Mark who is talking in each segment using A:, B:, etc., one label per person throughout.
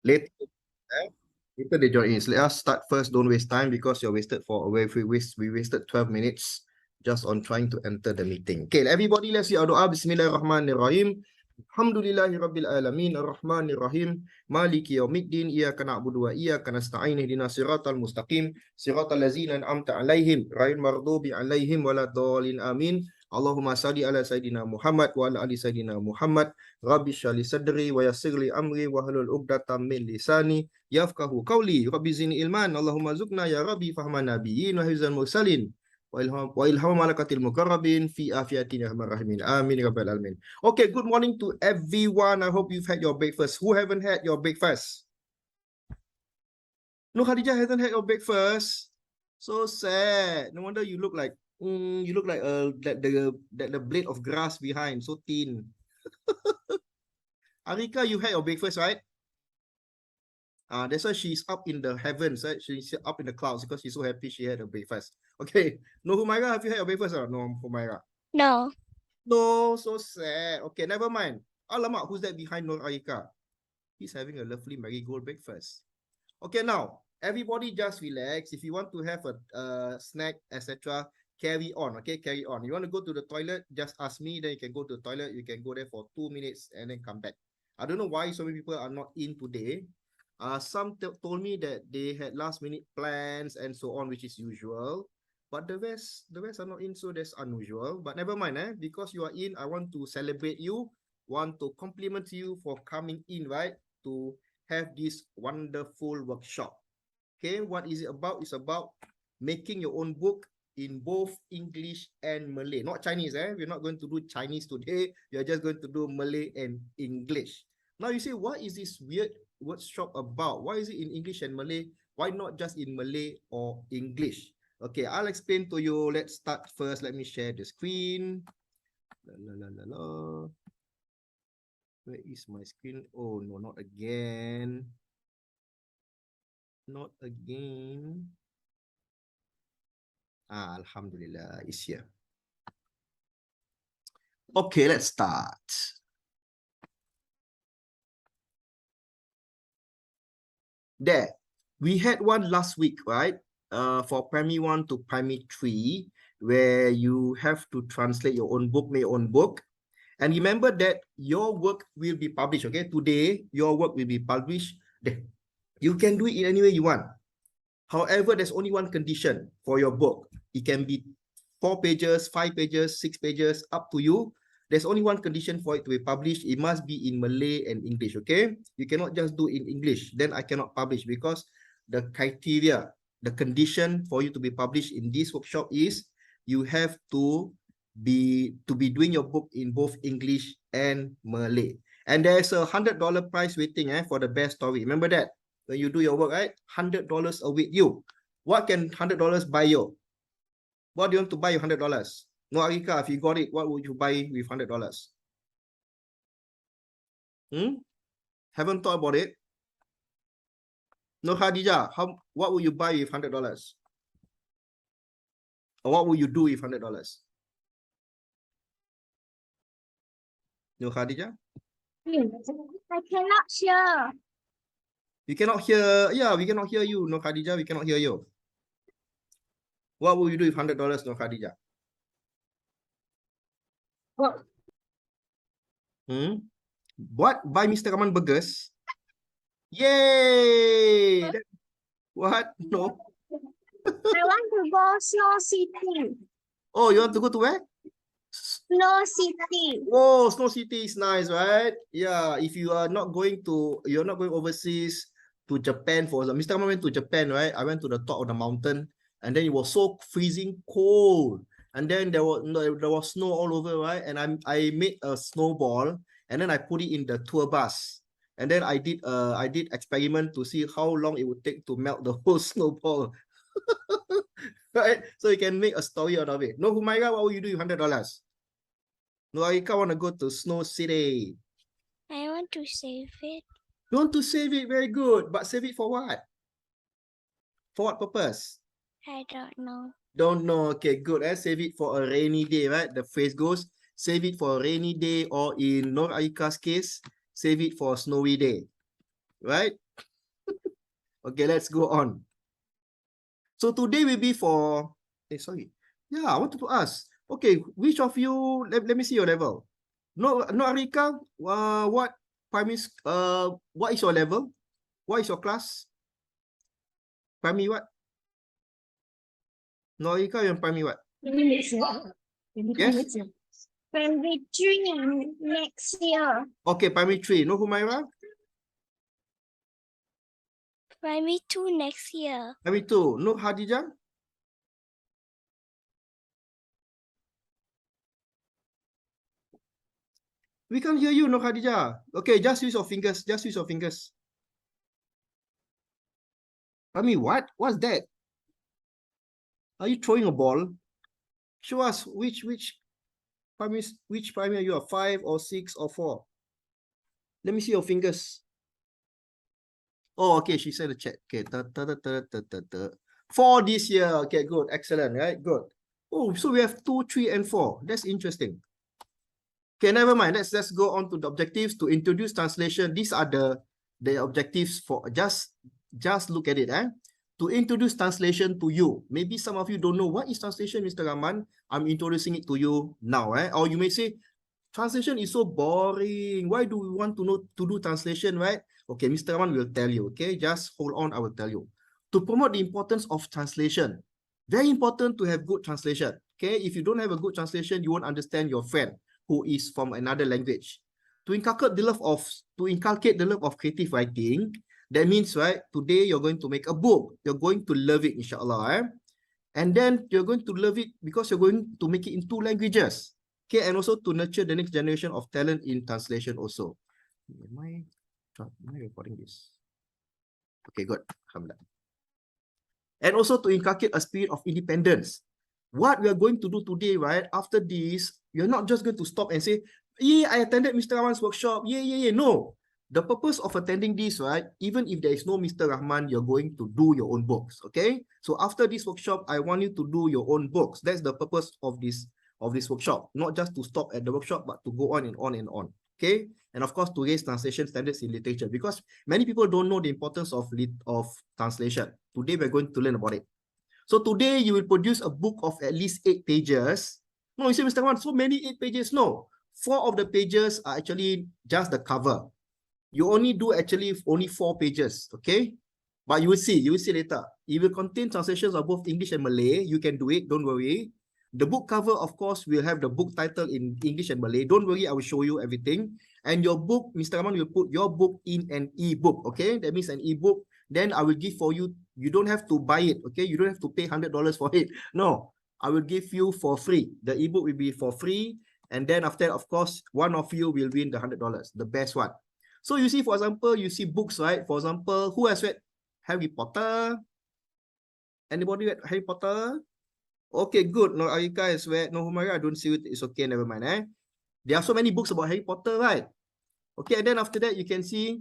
A: Later, later they join in. So let us start first. Don't waste time because you're wasted for we wasted 12 minutes just on trying to enter the meeting. Okay, everybody, let's see our dua. Bismillahirrahmanirrahim. Alhamdulillahi Rabbil Alamin Ar-Rahmanir-Rahim Maliki Yawmiddin Iyyaka na'budu wa iyyaka nasta'in ihdinas siratal mustaqim siratal ladzina an'amta 'alaihim ghairil maghdubi 'alaihim waladdallin amin Allahumma salli ala sayidina Muhammad wa ala ali sayidina Muhammad Rabbi shrah li sadri wa yassir li amri wa hlul 'uqdatam min lisani yafqahu qawli Rabbi zidni ilman Allahumma zukna ya Rabbi fahman nabiyyin wa hifzal mursalin wa ilham malakatil muqarrabin fi afiyatin ya arhamar rahimin amin ya rabbal alamin. Okay, good morning to everyone. I hope you've had your breakfast. Who haven't had your breakfast? No, Khadijah hasn't had your breakfast. So sad. No wonder you look like the blade of grass behind, so thin. Arika, you had your breakfast, right? That's why she's up in the heavens, right? She's up in the clouds because she's so happy she had her breakfast. Okay. No, Humaira, have you had your breakfast or no, Humaira?
B: No.
A: No, so sad. Okay, never mind. Alamak, who's that behind Nur Arika? He's having a lovely marigold breakfast. Okay, now, everybody just relax. If you want to have a snack, etc., carry on, okay? Carry on. You want to go to the toilet, just ask me, then you can go to the toilet. You can go there for 2 minutes and then come back. I don't know why so many people are not in today. Some told me that they had last minute plans and so on, which is usual. But the rest are not in, so that's unusual. But never mind, because you are in, I want to celebrate you, want to compliment you for coming in, right? To have this wonderful workshop. Okay, what is it about? It's about making your own book in both English and Malay. Not Chinese, We're not going to do Chinese today. You're just going to do Malay and English. Now you say, what is this weird workshop about? Why is it in English and Malay? Why not just in Malay or English? Okay, I'll explain to you. Let's start first. Let me share the screen. Where is my screen? Oh, no, not again. Not again. Alhamdulillah, it's here. Okay, let's start. There, we had one last week, right? For primary 1 to primary 3, where you have to translate your own book, make your own book. And remember that your work will be published, okay? Today, your work will be published. You can do it in any way you want. However, there's only one condition for your book. It can be 4 pages, 5 pages, 6 pages, up to you. There's only one condition for it to be published. It must be in Malay and English, okay? You cannot just do in English. Then I cannot publish because the criteria, the condition for you to be published in this workshop is you have to be doing your book in both English and Malay. And there's a $100 prize waiting for the best story. Remember that? When you do your work, right? $100 await you. What can $100 buy you? What do you want to buy your $100? No, Arika, if you got it, what would you buy with $100? Haven't thought about it? No, Khadija, what will you buy with $100? Or what will you do with $100? No, Khadija?
B: I cannot hear.
A: You cannot hear. Yeah, we cannot hear you. No, Khadija, we cannot hear you. What will you do with $100? No, Khadija?
B: What?
A: What? Buy Mr. Rahman burgers? Yay! What? No.
B: I want to go Snow City.
A: Oh, you want to go to where?
B: Snow City.
A: Oh, Snow City is nice, right? Yeah, if you are not going to, you're not going overseas to Japan for Mr. Rahman went to Japan, right? I went to the top of the mountain and then it was so freezing cold. And then there was snow all over, right? And I made a snowball and then I put it in the tour bus. And then I did experiment to see how long it would take to melt the whole snowball. Right? So you can make a story out of it. No, Humaira, what will you do with $100? No, Arika want to go to Snow City.
B: I want to save it.
A: You want to save it? Very good. But save it for what? For what purpose?
B: I don't know.
A: Don't know. Okay, good. Save it for a rainy day, right? The phrase goes, save it for a rainy day, or in Nur Aika's case, save it for a snowy day. right? Okay, let's go on. So today will be for, sorry. Yeah, I wanted to ask. Okay, which of you, let me see your level. No, Arika, what what is your level? What is your class? Primary what? No, Arika, you're in primary what? Yes?
B: Primary 3 next year.
A: Okay, primary 3. No, Humaira?
B: Primary 2 next year.
A: Primary 2. No, Hadija? We can't hear you, no, Khadija. Okay, just use your fingers. Just use your fingers. Primary what? What's that? Are you throwing a ball? Show us which primary are you? 5 or 6 or 4? Let me see your fingers. Oh, okay. She said the chat. Okay. 4 this year. Okay, good. Excellent. Right? Good. Oh, so we have 2, 3, and 4. That's interesting. Okay, never mind. Let's go on to the objectives to introduce translation. These are the objectives for just look at it. To introduce translation to you. Maybe some of you don't know what is translation, Mr. Rahman. I'm introducing it to you now. Or you may say, translation is so boring. Why do we want to know to do translation, right? Okay, Mr. Rahman will tell you. Okay, just hold on. I will tell you. To promote the importance of translation, very important to have good translation. Okay, if you don't have a good translation, you won't understand your friend who is from another language. To inculcate the love of creative writing, that means, right, today you're going to make a book. You're going to love it, inshallah. And then you're going to love it because you're going to make it in 2 languages. Okay, and also to nurture the next generation of talent in translation also. Am I recording this? Okay, good. Alhamdulillah. And also to inculcate a spirit of independence. What we are going to do today, right, after this, you're not just going to stop and say, yeah, I attended Mr. Rahman's workshop. Yeah. No. The purpose of attending this, right, even if there is no Mr. Rahman, you're going to do your own books, okay? So after this workshop, I want you to do your own books. That's the purpose of this workshop. Not just to stop at the workshop, but to go on and on and on, okay? And of course, to raise translation standards in literature, because many people don't know the importance of translation. Today, we're going to learn about it. So today, you will produce a book of at least 8 pages. No, you say, Mr. Rahman, so many 8 pages? No. 4 of the pages are actually just the cover. You only do actually only 4 pages, okay? But you will see later. It will contain translations of both English and Malay. You can do it, don't worry. The book cover, of course, will have the book title in English and Malay. Don't worry, I will show you everything. And your book, Mr. Rahman will put your book in an e-book, okay? That means an e-book. Then I will give for you. You don't have to buy it, okay? You don't have to pay $100 for it. No, I will give you for free. The e-book will be for free. And then after, of course, one of you will win the $100, the best one. So you see, for example, you see books, right? For example, who has read Harry Potter? Anybody read Harry Potter? Okay, good. No, Arika has read. No, Humaira, I don't see it. It's okay, never mind. There are so many books about Harry Potter, right? Okay, and then after that, you can see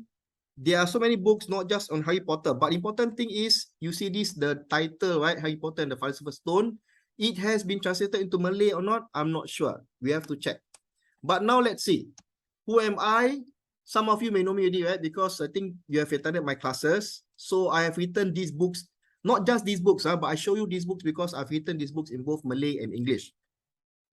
A: there are so many books, not just on Harry Potter. But important thing is, you see this, the title, right? Harry Potter and the Philosopher's Stone. It has been translated into Malay or not? I'm not sure. We have to check. But now let's see. Who am I? Some of you may know me already, right? Because I think you have attended my classes. So I have written these books, not just these books, but I show you these books because I've written these books in both Malay and English.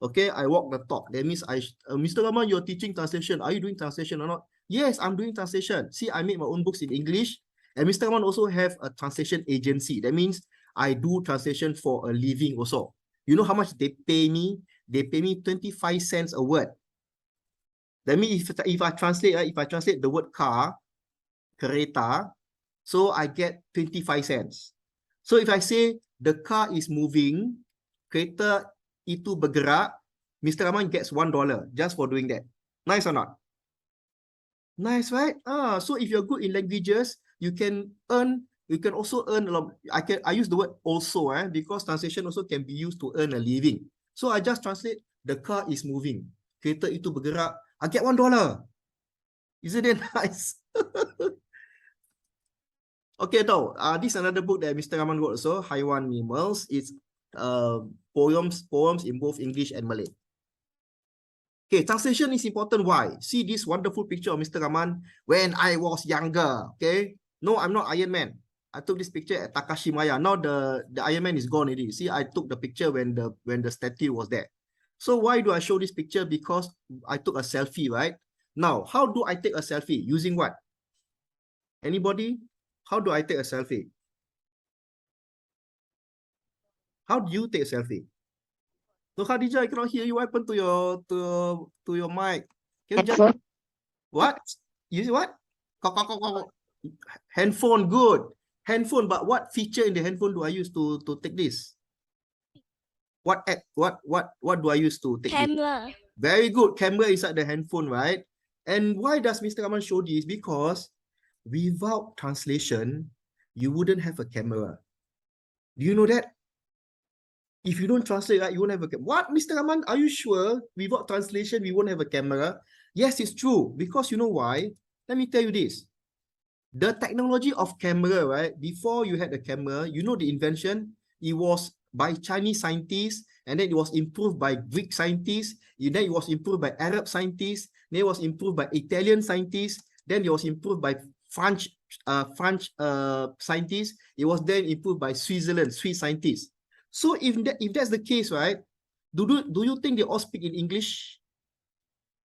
A: Okay, I walk the talk. That means Mr. Rahman, you're teaching translation. Are you doing translation or not? Yes, I'm doing translation. See, I made my own books in English. And Mr. Rahman also have a translation agency. That means I do translation for a living also. You know how much they pay me? They pay me 25 cents a word. That means if I translate the word car, kereta, so I get 25 cents. So if I say the car is moving, kereta itu bergerak, Mr. Rahman gets $1 just for doing that. Nice or not? Nice, right? So if you're good in languages, you can also earn a lot. I use the word also, because translation also can be used to earn a living. So I just translate the car is moving, kereta itu bergerak, I get $1. Isn't it nice? Okay, now this is another book that Mr. Rahman wrote also, Haiwan Mammals. It's poems in both English and Malay. Okay, translation is important. Why? See this wonderful picture of Mr. Rahman when I was younger. Okay. No, I'm not Iron Man. I took this picture at Takashimaya. Now the Iron Man is gone already. See, I took the picture when the statue was there. So why do I show this picture? Because I took a selfie, right? Now, how do I take a selfie? Using what? Anybody? How do I take a selfie? How do you take a selfie? So Khadija, I cannot hear you. What happened to your mic? Can you just what? Use what? Handphone, good. Handphone, but what feature in the handphone do I use to take this? What app? What do I use to take this?
B: Camera.
A: Very good. Camera inside the handphone, right? And why does Mr. Rahman show this? Because without translation, you wouldn't have a camera. Do you know that? If you don't translate, right, you won't have a camera. What, Mr. Rahman? Are you sure without translation, we won't have a camera? Yes, it's true. Because you know why? Let me tell you this. The technology of camera, right? Before you had the camera, you know the invention? It was by Chinese scientists, and then it was improved by Greek scientists, then it was improved by Arab scientists, then it was improved by Italian scientists, then it was improved by French scientists, it was then improved by Swiss scientists. So if that's the case, right, do you think they all speak in English?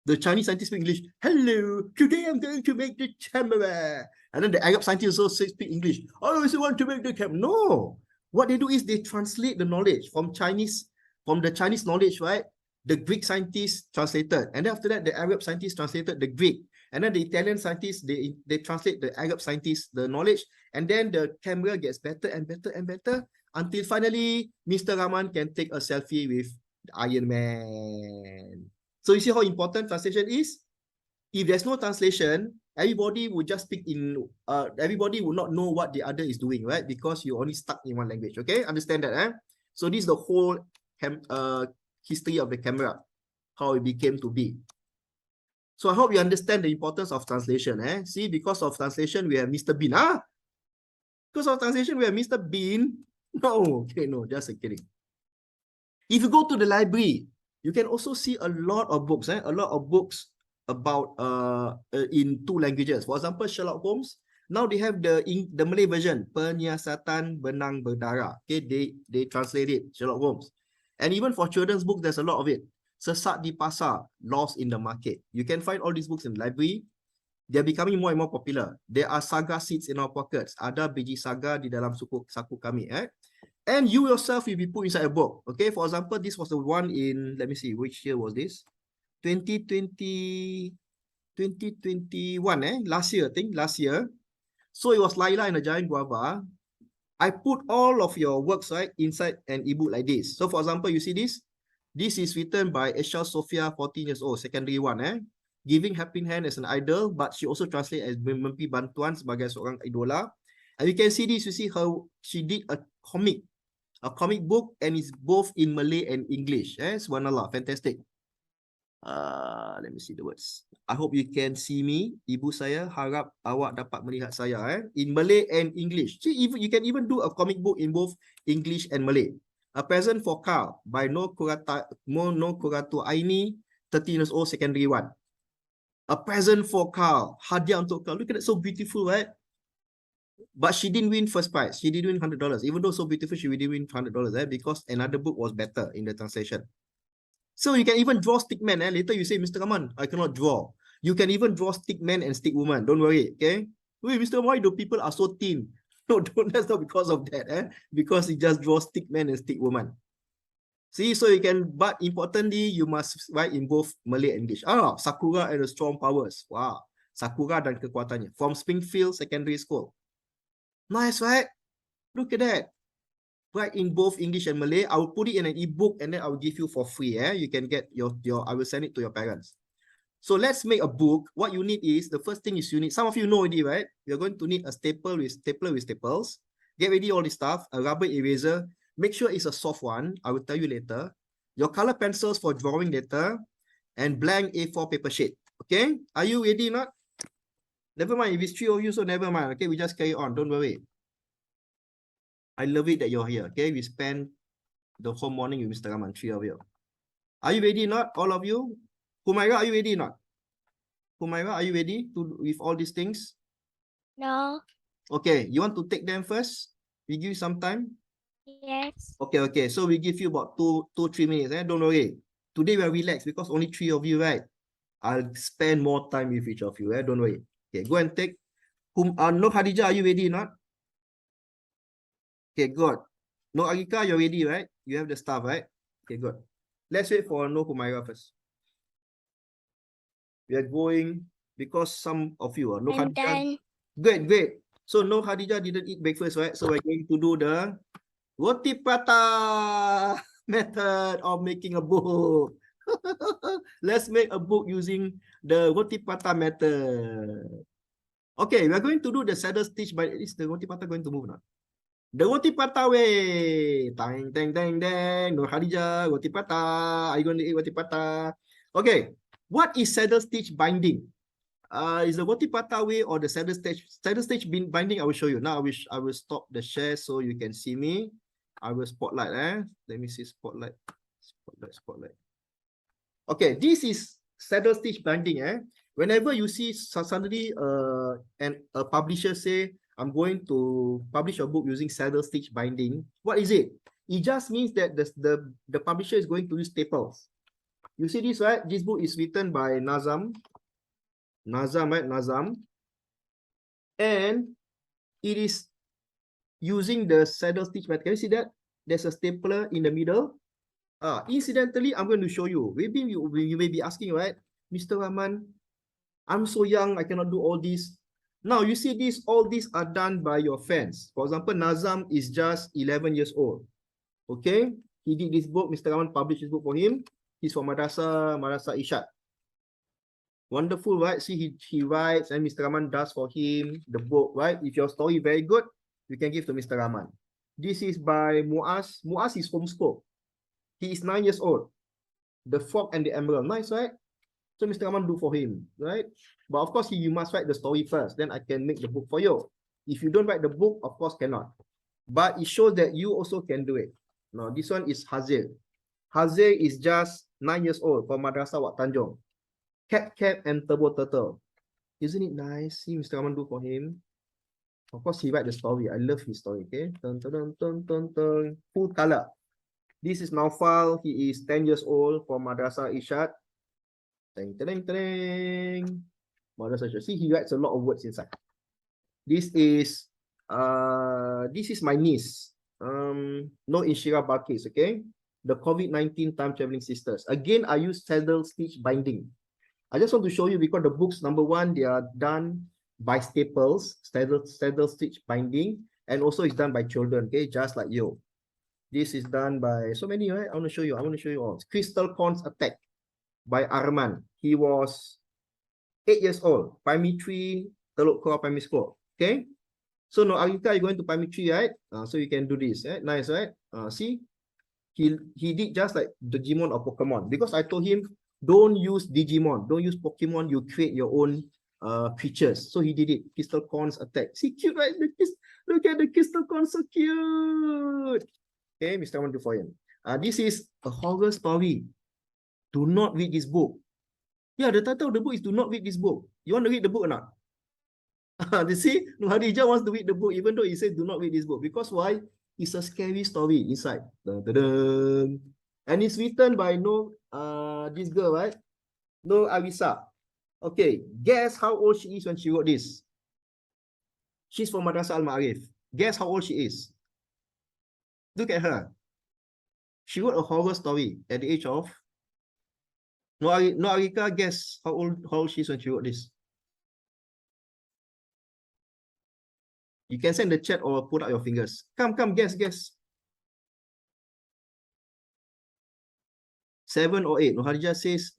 A: The Chinese scientists speak English. Hello, today I'm going to make the camera. And then the Arab scientists also speak English. I also want to make the camera. No. What they do is they translate the knowledge from the Chinese knowledge, right? The Greek scientists translated. And then after that, the Arab scientists translated the Greek. And then the Italian scientists, they translate the Arab scientists, the knowledge. And then the camera gets better and better and better until finally, Mr. Rahman can take a selfie with the Iron Man. So you see how important translation is? If there's no translation, everybody would just speak in, everybody would not know what the other is doing, right? Because you're only stuck in one language, okay? Understand that, eh? So this is the whole history of the camera, how it became to be. So I hope you understand the importance of translation, eh? See, because of translation, we have Mr. Bean, huh? Because of translation, we have Mr. Bean. No, okay, no, just kidding. If you go to the library, you can also see a lot of books, a lot of books about in 2 languages. For example, Sherlock Holmes. Now they have the Malay version, Penyiasatan Benang Berdarah. Okay, they translate it, Sherlock Holmes. And even for children's books, there's a lot of it. Sesat di Pasar, Lost in the Market. You can find all these books in the library. They're becoming more and more popular. There are saga seeds in our pockets. Ada biji saga di dalam saku kami. And you yourself will be put inside a book. Okay, for example, this was the one in, let me see, which year was this? 2021, last year, I think, last year. So it was Laila and the Giant Guava. I put all of your works, right, inside an ebook like this. So for example, you see this? This is written by Esha Sophia, 14 years old, secondary 1, Giving Helping Hand as an idol, but she also translated as Mempi Bantuan sebagai seorang idola. And you can see this, you see her, she did a comic book, and it's both in Malay and English. Subhanallah, fantastic. Let me see the words. I hope you can see me. Ibu saya harap awak dapat melihat saya in Malay and English. See, even you can even do a comic book in both English and Malay. A Present for Carl by No Kuratu Aini, 13 years old, secondary 1. A Present for Carl, hadiah untuk Carl. Look at that, so beautiful, right? But she didn't win first prize. She didn't win $100. Even though so beautiful, she didn't win $100, because another book was better in the translation. So you can even draw stick man. Later you say, Mr. Rahman, I cannot draw. You can even draw stick man and stick woman. Don't worry, okay? Wait, Mr. Why do people are so thin? No, that's not because of that. Because he just draws stick man and stick woman. See, so you can, but importantly, you must write in both Malay and English. Sakura and the Strong Powers. Wow. Sakura dan kekuatannya. From Springfield Secondary School. Nice, right? Look at that. Write in both English and Malay. I will put it in an ebook and then I will give you for free. You can get your I will send it to your parents. So let's make a book. What you need is, the first thing is you need, some of you know already, right? You're going to need a stapler with staples. Get ready all this stuff, a rubber eraser. Make sure it's a soft one. I will tell you later. Your color pencils for drawing later, and blank A4 paper sheet. Okay? Are you ready or not? Never mind. If it's 3 of you, so never mind. Okay, we just carry on. Don't worry. I love it that you're here. Okay, we spent the whole morning with Mr. Rahman, 3 of you. Are you ready or not, all of you? Humaira, are you ready or not? Humaira, are you ready with all these things?
B: No.
A: Okay, you want to take them first? We give you some time.
B: Yes.
A: Okay. So we give you about 3 minutes. Don't worry. Today we are relaxed because only 3 of you, right? I'll spend more time with each of you. Don't worry. Okay, go and take. No, Khadija, are you ready or not? Okay, good. No, Arika, you're ready, right? You have the stuff, right? Okay, good. Let's wait for No Humaira first. We are going because some of you are No
B: I'm
A: Khadija.
B: done.
A: Great. So No Khadija didn't eat breakfast, right? So we're going to do the roti prata method of making a book. Let's make a book using the roti prata method. Okay, we are going to do the saddle stitch, but is the roti prata going to move now? The roti prata way. Tang, tang, tang, tang. No Khadija, roti prata. Are you going to eat roti prata? Okay, what is saddle stitch binding? Is the roti prata way or the saddle stitch binding? I will show you. Now I will stop the share so you can see me. I will spotlight. Let me see spotlight. Spotlight. Okay, this is saddle stitch binding. Whenever you see suddenly a publisher say, I'm going to publish a book using saddle stitch binding, what is it? It just means that the publisher is going to use staples. You see this, right? This book is written by Nazam, right? Nazam. And it is using the saddle stitch method. Can you see that? There's a stapler in the middle. Incidentally, I'm going to show you. Maybe you may be asking, right? Mr. Rahman, I'm so young, I cannot do all this. Now, you see this, all these are done by your fans. For example, Nazam is just 11 years old. Okay? He did this book, Mr. Rahman published this book for him. He's from Madrasa Ishad. Wonderful, right? See, he writes and Mr. Rahman does for him the book, right? If your story very good, you can give to Mr. Rahman. This is by Muaz. Muaz is homeschooled. He is 9 years old. The Frog and the Emerald. Nice, right? So Mr. Rahman do for him, right? But of course, you must write the story first. Then I can make the book for you. If you don't write the book, of course, cannot. But it shows that you also can do it. Now, this one is Hazir. Hazir is just 9 years old from Madrasa Wat Tanjong. Cap and Turbo Turtle. Isn't it nice? See Mr. Rahman do for him. Of course, he write the story. I love his story, okay? Dun, dun, dun, dun, dun. Full color. This is Naufal. He is 10 years old from Madrasa Ishad. Ding, ding, ding. Madrasa Ishad. See, he writes a lot of words inside. This is my niece. No Inshira Balkis, okay? The COVID-19 time traveling sisters. Again, I use saddle stitch binding. I just want to show you because the books, number one, they are done by staples, saddle stitch binding, and also it's done by children, okay, just like you. This is done by so many, right? I want to show you all. Crystal Corns Attack by Rahman. He was 8 years old, primary 3, Teluk Kurau Primary School, okay? So no, Arika, you're going to primary 3, right? So you can do this, right? Nice, right? See, he did just like Digimon or Pokemon because I told him, don't use Digimon, don't use Pokemon, you create your own creatures. So he did it. Crystal Corns Attack. See, cute, right? Look at the Crystal Corns, so cute. Okay, Mr. One do for him. This is a horror story. Do not read this book. Yeah, the title of the book is Do Not Read This Book. You want to read the book or not? You see, Hadijah wants to read the book even though he says do not read this book. Because why? It's a scary story inside. Dun, dun, dun. And it's written by this girl, right? No Arisa. Okay, guess how old she is when she wrote this. She's from Madrasa Al-Ma'arif. Guess how old she is. Look at her. She wrote a horror story at the age of... No Arika, guess how old she is when she wrote this. You can send the chat or put out your fingers. Come, guess. 7 or 8. No Khadijah says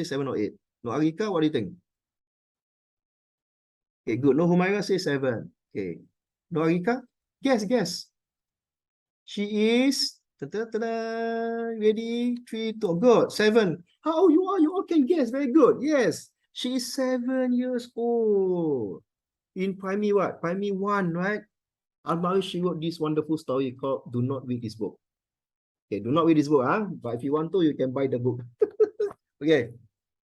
A: 7 or 8. No Arika, what do you think? Okay, good. No Humaira says 7. Okay. No Arika? Guess. She is ready? 3, 2. Good. 7. How you are? You all can guess. Very good. Yes. She is 7 years old. In primary what? Primary 1, right? Al-Mari, she wrote this wonderful story called Do Not Read This Book. Okay, do not read this book, but if you want to, you can buy the book. Okay.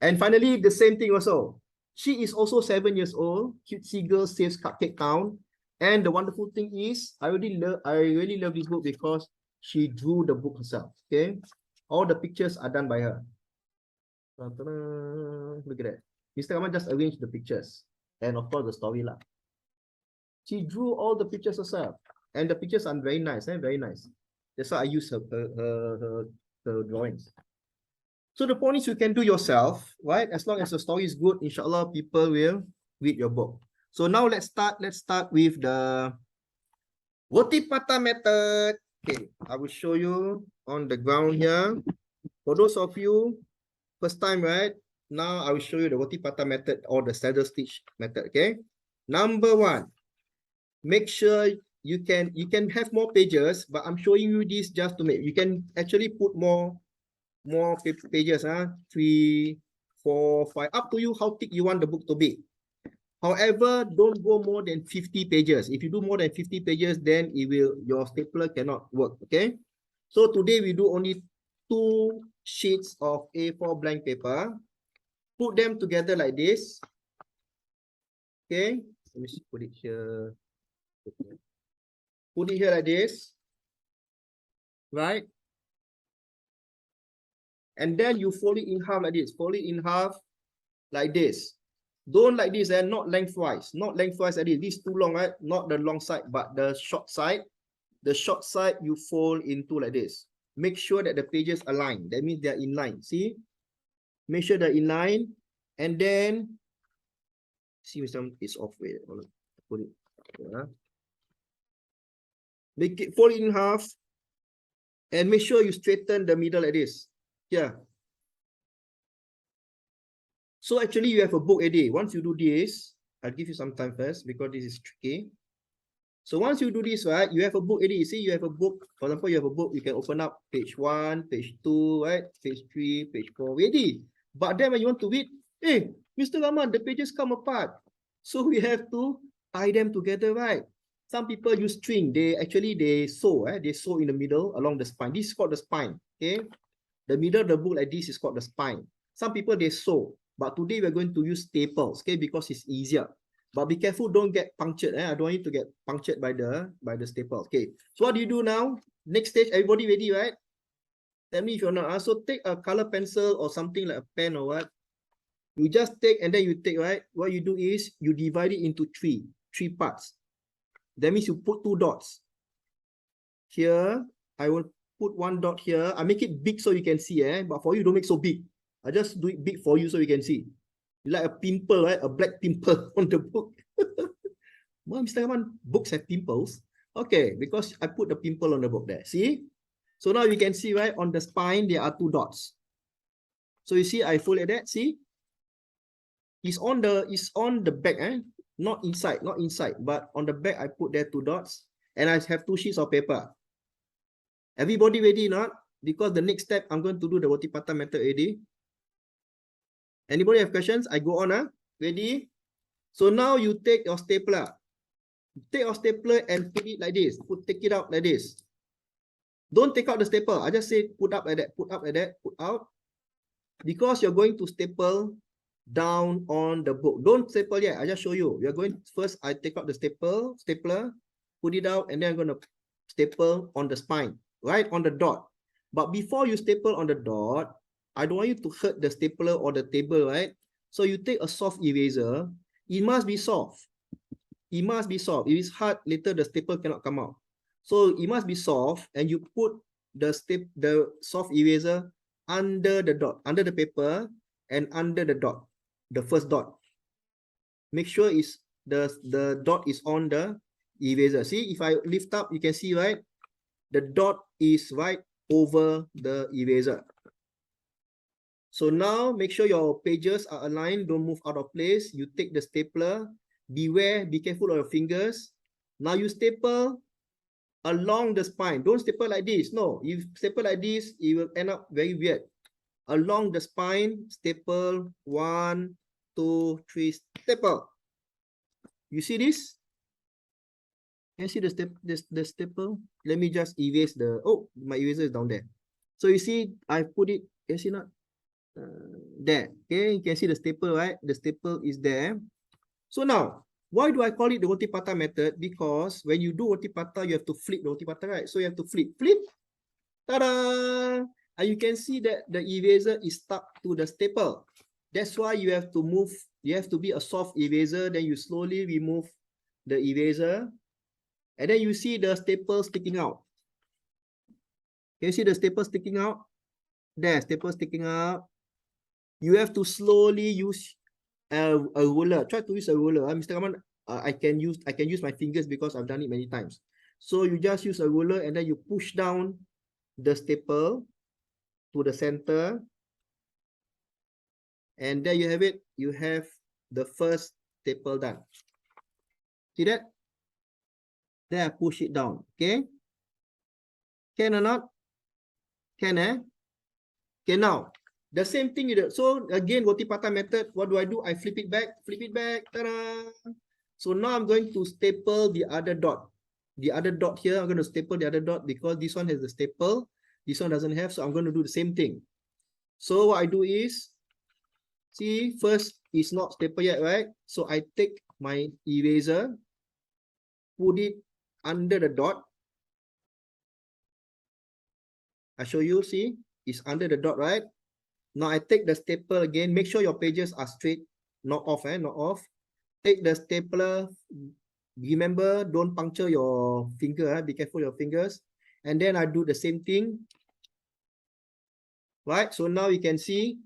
A: And finally, the same thing also. She is also 7 years old. Cutesy girl saves cupcake town. And the wonderful thing is, I really love this book because she drew the book herself. Okay, all the pictures are done by her. Look at that. Mr. Rahman just arranged the pictures, and of course the story lah. She drew all the pictures herself, and the pictures are very nice, very nice. That's why I use her drawings. So the point is you can do yourself, right? As long as the story is good, inshallah, people will read your book. So now let's start with the Roti Prata method. Okay, I will show you on the ground here. For those of you, first time, right? Now I will show you the Roti Prata method or the saddle stitch method, okay? Number 1, make sure you can have more pages, but I'm showing you this just to make, you can actually put more pages, 3, 4, 5, up to you how thick you want the book to be. However, don't go more than 50 pages. If you do more than 50 pages, then your stapler cannot work, okay? So today we do only 2 sheets of A4 blank paper. Put them together like this. Okay, let me put it here. Put it here like this, right? And then you fold it in half like this. Fold it in half like this. Don't like this, and not lengthwise. Not lengthwise like this. This is too long, right? Not the long side, but the short side. The short side you fold into like this. Make sure that the pages align. That means they're in line. See? Make sure they're in line. And then, see, it's off. Wait, put it. Make it, fold it in half. And make sure you straighten the middle like this. Yeah. So actually you have a book already. Once you do this, I'll give you some time first because this is tricky. So once you do this, right, you have a book already. See, you have a book. For example, you have a book, you can open up page 1, page 2, right? Page 3, page 4, ready. But then when you want to read, hey, Mr. Rahman, the pages come apart. So we have to tie them together, right? Some people use string. They sew, they sew in the middle along the spine. This is called the spine, okay? The middle of the book like this is called the spine. Some people, they sew. But today we're going to use staples, okay, because it's easier. But be careful, don't get punctured. I don't want you to get punctured by the staples. Okay. So what do you do now? Next stage, everybody ready, right? Tell me if you're not. So take a color pencil or something like a pen or what. You just take and then you take, right? What you do is you divide it into three parts. That means you put 2 dots. Here, I will put 1 dot here. I make it big so you can see, but for you, don't make so big. I just do it big for you so you can see. Like a pimple, right? A black pimple on the book. Well, Mr. Rahman, books have pimples. Okay, because I put the pimple on the book there. See? So now you can see, right? On the spine, there are 2 dots. So you see, I fold like that. See? It's on the back, not inside, but on the back, I put there 2 dots. And I have 2 sheets of paper. Everybody ready not? Because the next step, I'm going to do the Roti Prata method already. Anybody have questions? I go on, ready? So now you take your stapler. Take your stapler and put it like this. Take it out like this. Don't take out the staple. I just say put up like that, put up like that, put out. Because you're going to staple down on the book. Don't staple yet. I just show you. You're going first. I take out the stapler, put it out, and then I'm going to staple on the spine, right on the dot. But before you staple on the dot, I don't want you to hurt the stapler or the table, right? So you take a soft eraser. It must be soft. It must be soft. If it's hard, later the staple cannot come out. So it must be soft, and you put the soft eraser under the dot, under the paper, and under the dot, the first dot. Make sure the dot is on the eraser. See, if I lift up, you can see, right? The dot is right over the eraser. So now make sure your pages are aligned, don't move out of place. You take the stapler, be careful of your fingers. Now you staple along the spine. Don't staple like this. No, if you staple like this, it will end up very weird. Along the spine, staple 1, 2, 3, staple. You see this? Can you see the staple? Let me just erase my eraser is down there. So you see, I put it, you see not? There. Okay, you can see the staple, right? The staple is there. So now, why do I call it the roti prata method? Because when you do roti prata, you have to flip the roti prata, right? So you have to flip. Ta-da! And you can see that the eraser is stuck to the staple. That's why you have to move. You have to be a soft eraser. Then you slowly remove the eraser. And then you see the staple sticking out. Can you see the staple sticking out? There, staple sticking out. You have to slowly use a ruler. Try to use a ruler. Mr. Rahman, I can use my fingers because I've done it many times. So you just use a ruler and then you push down the staple to the center. And there you have it. You have the first staple done. See that? Then I push it down. Okay? Can or not? Can, eh? Okay, now, the same thing you do. So again, roti prata method, what do? I flip it back, ta-da! So now I'm going to staple the other dot. The other dot here, I'm going to staple the other dot because this one has the staple. This one doesn't have, so I'm going to do the same thing. So what I do is, see, first it's not stapled yet, right? So I take my eraser, put it under the dot. I show you, see, it's under the dot, right? Now I take the stapler again. Make sure your pages are straight, not off, not off. Take the stapler. Remember, don't puncture your finger. Be careful your fingers. And then I do the same thing. Right, so now you can see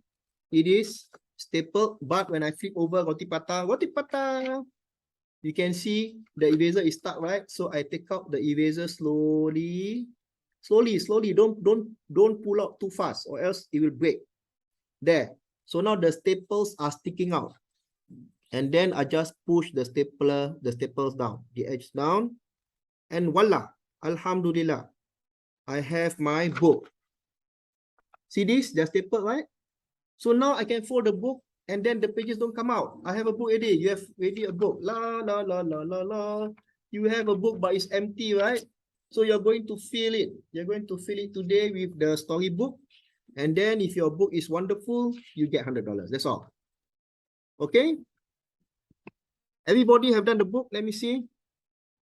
A: it is stapled. But when I flip over roti prata, you can see the eraser is stuck, right? So I take out the eraser slowly. Slowly. Don't pull out too fast or else it will break. There. So now the staples are sticking out. And then I just push the staples down, the edge down. And voila, alhamdulillah, I have my book. See this? They're stapled, right? So now I can fold the book and then the pages don't come out. I have a book already. You have already a book. La. You have a book, but it's empty, right? So you're going to fill it. You're going to fill it today with the storybook. And then if your book is wonderful, you get $100. That's all. Okay? Everybody have done the book? Let me see.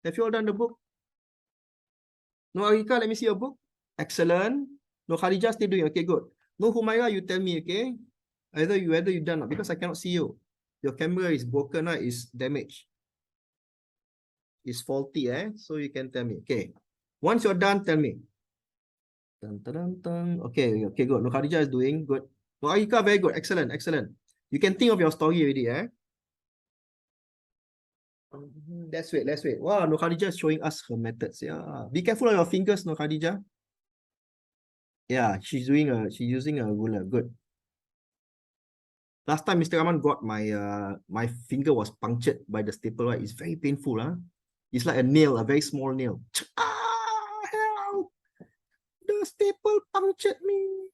A: Have you all done the book? No, Arika, let me see your book. Excellent. No, Khadijah still doing. Okay, good. No, Humaira, you tell me, okay? Whether you done or not, because I cannot see you. Your camera is broken, right? It's damaged. It's faulty, so you can tell me. Okay. Once you're done, tell me. Okay, good. No, Khadijah is doing good. No, Arika, very good. Excellent. You can think of your story already, Let's wait. Wow, no, Khadijah is showing us her methods. Yeah. Be careful of your fingers, no, Khadijah. Yeah, she's using a ruler. Good. Last time Mr. Rahman got my finger was punctured by the staple, right? It's very painful, It's like a nail, a very small nail. Help! The staple punctured me.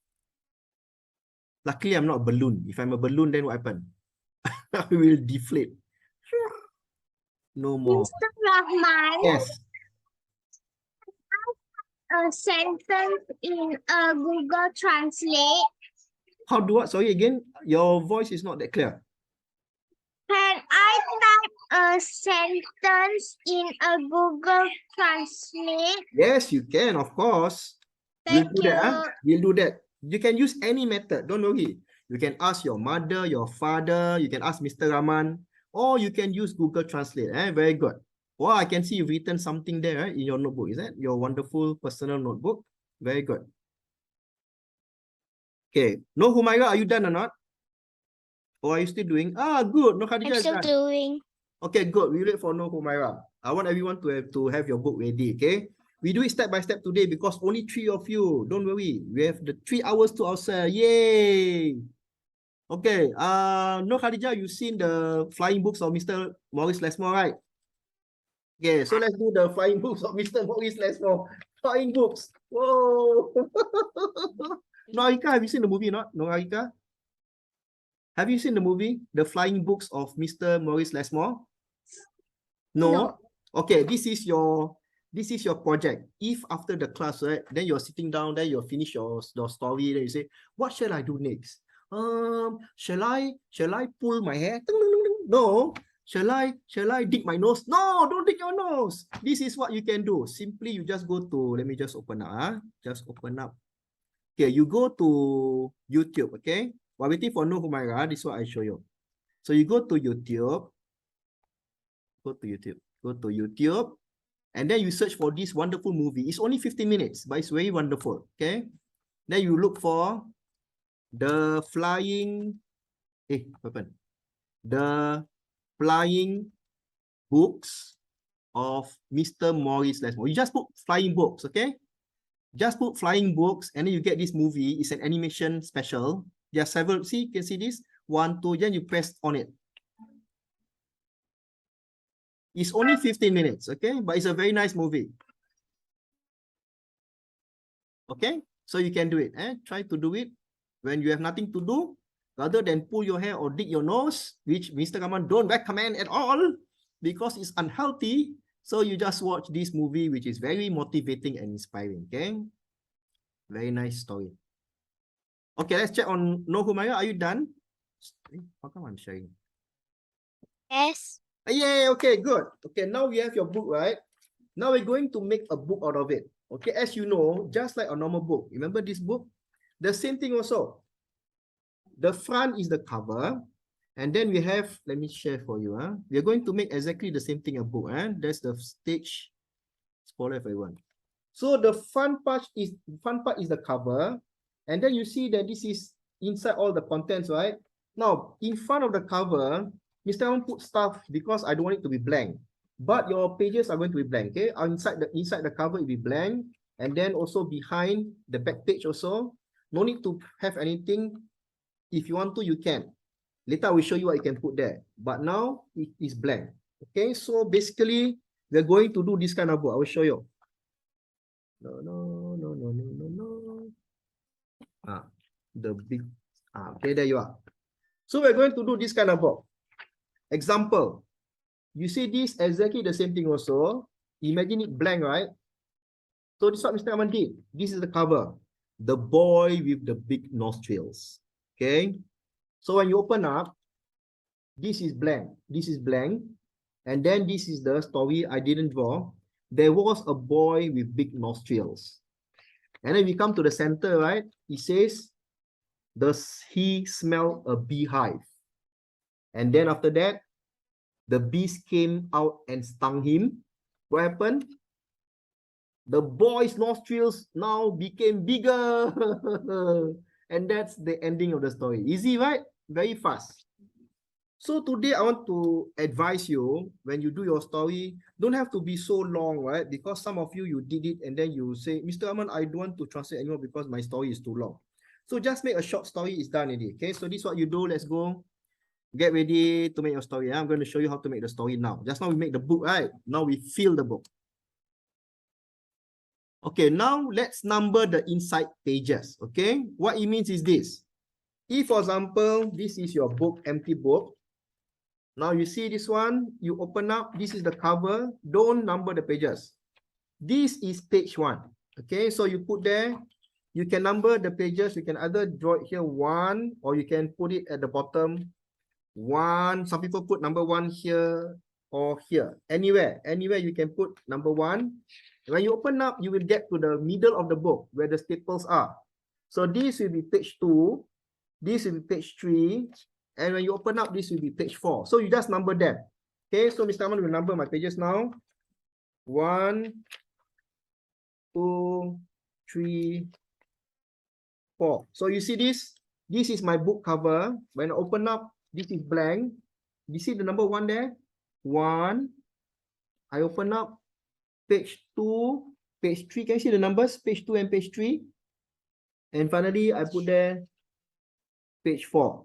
A: Luckily, I'm not a balloon. If I'm a balloon, then what happened? I will deflate. No more.
B: Mr. Rahman,
A: Yes.
B: a sentence in a Google Translate.
A: How do what? Sorry again. Your voice is not that clear.
B: Can I type a sentence in a Google Translate?
A: Yes, you can, of course.
B: Thank
A: We'll do
B: you.
A: that. We'll do that. You can use any method. Don't worry. You can ask your mother, your father. You can ask Mr. Rahman. Or you can use Google Translate. Very good. Well, I can see you've written something there, in your notebook. Is that your wonderful personal notebook? Very good. Okay. No, Humaira, are you done or not? Or are you still doing? Good. No, Khadijah
B: I'm
A: is
B: still
A: done.
B: doing.
A: Okay, good. We wait for no Humaira. I want everyone to have your book ready, okay? We do it step by step today because only 3 of you. Don't worry. We have the 3 hours to ourselves. Yay! Okay. No, Khadijah, you've seen the flying books of Mr. Maurice Lesmore, right? Okay, so let's do the flying books of Mr. Maurice Lesmore. Flying books. Whoa! No, Arika, have you seen the movie or not? No, Arika? Have you seen the movie, The Flying Books of Mr. Maurice Lesmore? No. Okay, this is your project. If after the class, right, then you're sitting down, then you'll finish your story, then you say, what shall I do next? shall I pull my hair? No. Shall I dig my nose? No, don't dig your nose. This is what you can do. Simply, you just go to, let me just open up. Just open up. Okay, you go to YouTube, okay? While waiting for No Humaira, this is what I show you. So you go to YouTube. Go to YouTube. And then you search for this wonderful movie. It's only 15 minutes, but it's very wonderful, okay? Then you look for the flying, what happened? The flying books of Mr. Maurice Lesmore. You just put flying books, okay? Just put flying books, and then you get this movie. It's an animation special. There are several, see, you can see this? 1, 2, then you press on it. It's only 15 minutes, okay? But it's a very nice movie. Okay? So you can do it. Try to do it when you have nothing to do. Rather than pull your hair or dig your nose, which Mr. Rahman don't recommend at all because it's unhealthy. So you just watch this movie, which is very motivating and inspiring. Okay? Very nice story. Okay, let's check on No Humaira. Are you done? How come I'm sharing?
B: Yes.
A: Yeah, okay, good. Okay, now we have your book, right? Now we're going to make a book out of it. Okay, as you know, just like a normal book. Remember this book? The same thing also. The front is the cover. And then we have, let me share for you. We're going to make exactly the same thing a book. That's the stage spoiler for everyone. So the front part is the cover. And then you see that this is inside all the contents, right? Now, in front of the cover, Mr. Rahman put stuff because I don't want it to be blank. But your pages are going to be blank, okay? Inside the cover, it will be blank. And then also behind the back page also. No need to have anything. If you want to, you can. Later, I will show you what you can put there. But now, it is blank. Okay, so basically, we're going to do this kind of book. I will show you. No. The big, okay, there you are. So we're going to do this kind of book. Example, you see this exactly the same thing also. Imagine it blank, right? So this is what Mr. Rahman did. This is the cover. The boy with the big nostrils. Okay. So when you open up, this is blank. This is blank. And then this is the story I didn't draw. There was a boy with big nostrils. And then we come to the center, right? It says, does he smell a beehive? And then after that, the bees came out and stung him. What happened? The boy's nostrils now became bigger. And that's the ending of the story. Easy, right? Very fast. So today I want to advise you, when you do your story, don't have to be so long, right? Because some of you, you did it and then you say, Mr. Rahman, I don't want to translate anymore because my story is too long. So just make a short story, it's done already. Okay, so this is what you do. Let's go. Get ready to make your story. I'm going to show you how to make the story now. Just now we make the book, right? Now we fill the book. Okay, now let's number the inside pages. Okay, what it means is this. If, for example, this is your book, empty book. Now you see this one, you open up, this is the cover. Don't number the pages. This is page 1. Okay, so you put there, you can number the pages. You can either draw it here 1, or you can put it at the bottom 1. Some people put number 1 here or here. Anywhere you can put number 1. When you open up, you will get to the middle of the book where the staples are. So this will be page 2. This will be page 3. And when you open up, this will be page 4. So you just number them. Okay, so Mr. Rahman will number my pages now. 1, 2, 3, 4. So you see this? This is my book cover. When I open up, this is blank. You see the number 1 there? 1. I open up page 2, page 3. Can you see the numbers? Page 2 and page 3. And finally, I put there page 4.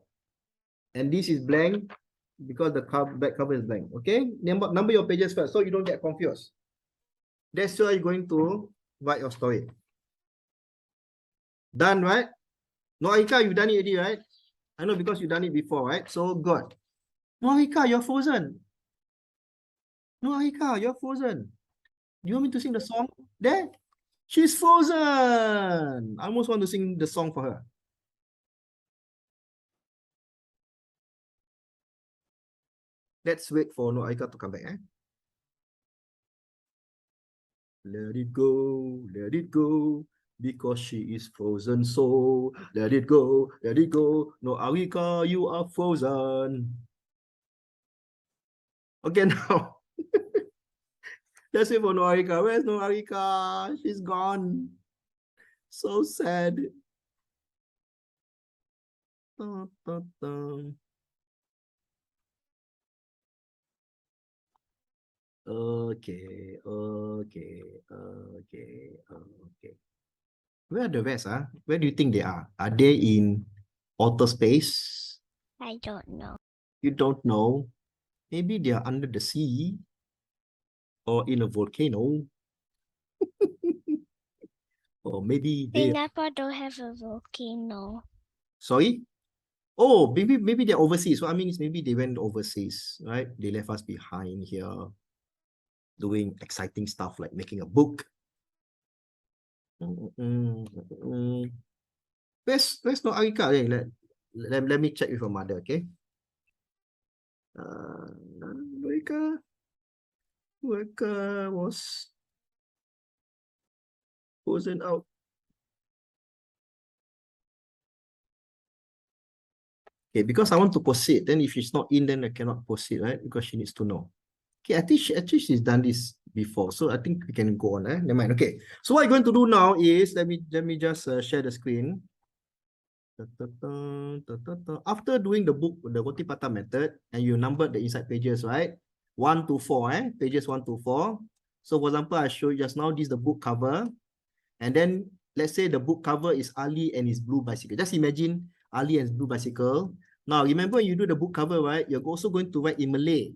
A: And this is blank because the back cover is blank. Okay, number your pages first so you don't get confused. That's how you're going to write your story. Done, right? No, Aika, you've done it already, right? I know because you've done it before, right? So good. No, Aika, you're frozen. No, Aika, you're frozen. Do you want me to sing the song? There? She's frozen. I almost want to sing the song for her. Let's wait for Nur Aika to come back. Let it go, because she is frozen. So let it go, Nur Aika, you are frozen. Okay, now let's wait for Nur Aika. Where's Nur Aika? She's gone. So sad. Dun, dun, dun. Okay. Where are the rest? Where do you think they are? Are they in outer space?
B: I don't know.
A: You don't know. Maybe they are under the sea or in a volcano. Or maybe they...
B: Singapore don't have a volcano.
A: Sorry? Oh, maybe they're overseas. So I mean, maybe they went overseas, right? They left us behind here doing exciting stuff like making a book. Where's no Arika? Let me check with her mother, okay? Arika was frozen out. Okay, because I want to proceed. Then if she's not in, then I cannot proceed, right? Because she needs to know. Okay, I think she's done this before, so I think we can go on. Never mind. Okay, so what I'm going to do now is let me just share the screen. After doing the book, the roti prata method, and you numbered the inside pages, right? 1 to 4, pages 1 to 4. So for example, I showed you just now, this is the book cover. And then let's say the book cover is Ali and his blue bicycle. Just imagine Ali and his blue bicycle. Now, remember you do the book cover, right? You're also going to write in Malay.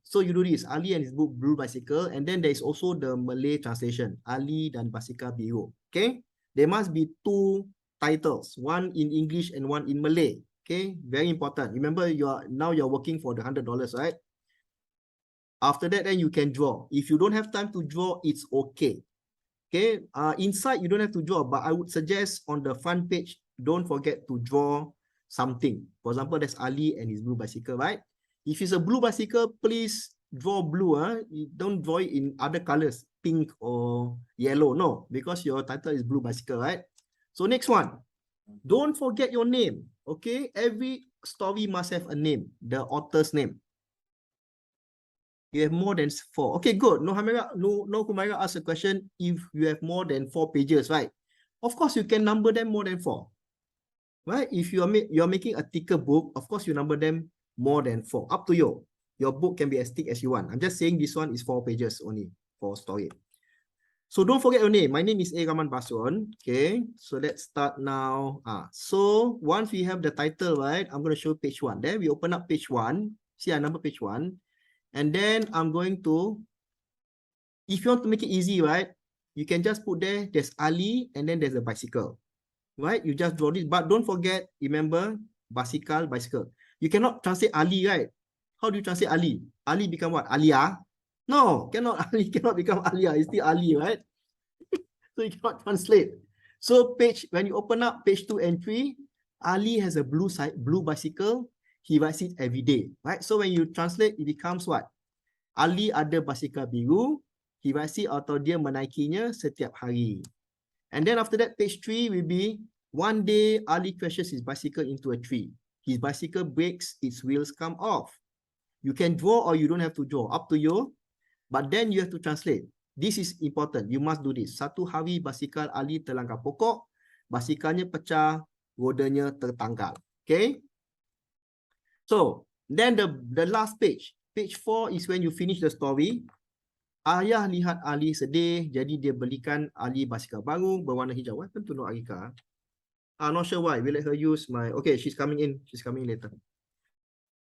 A: So you do this, Ali and his blue bicycle. And then there is also the Malay translation, Ali dan basikal biru. Okay? There must be 2 titles, one in English and one in Malay. Okay? Very important. Remember, now you're working for the $100, right? After that, then you can draw. If you don't have time to draw, it's okay. Okay, inside you don't have to draw, but I would suggest on the front page, don't forget to draw something. For example, there's Ali and his blue bicycle, right? If it's a blue bicycle, please draw blue. Don't draw it in other colors, pink or yellow. No, because your title is blue bicycle, right? So next one, don't forget your name. Okay, every story must have a name, the author's name. You have more than 4. Okay, good. No Humaira asked a question. If you have more than 4 pages, right? Of course, you can number them more than 4. Right? If you are making a thicker book, of course, you number them more than 4. Up to you. Your book can be as thick as you want. I'm just saying this one is 4 pages only for story. So don't forget your name. My name is Rahman Basuan. Okay, so let's start now. So once we have the title, right, I'm going to show page 1. Then we open up page 1. See, I number page 1. And then I'm going to, if you want to make it easy, right? You can just put there's Ali, and then there's a bicycle, right? You just draw this, but don't forget, remember, bicycle. You cannot translate Ali, right? How do you translate Ali? Ali become what? Alia? No, cannot. Ali cannot become Alia. It's still Ali, right? So you cannot translate. So when you open up page 2 and 3, Ali has a blue bicycle. He rides it every day, right? So when you translate, it becomes what? Ali ada basikal biru, he rides it atau dia menaikinya setiap hari. And then after that, page 3 will be, one day Ali crashes his bicycle into a tree. His bicycle breaks, its wheels come off. You can draw or you don't have to draw, up to you. But then you have to translate. This is important. You must do this. Satu hari basikal Ali terlangkap pokok, basikalnya pecah, rodanya tertanggal. Okay? So, then the last page. Page 4 is when you finish the story. Ayah lihat Ali sedih, jadi dia belikan Ali basikal baru berwarna hijau. What happened to Nur Arika? Not sure why. We let her use my... Okay, she's coming in. She's coming in later.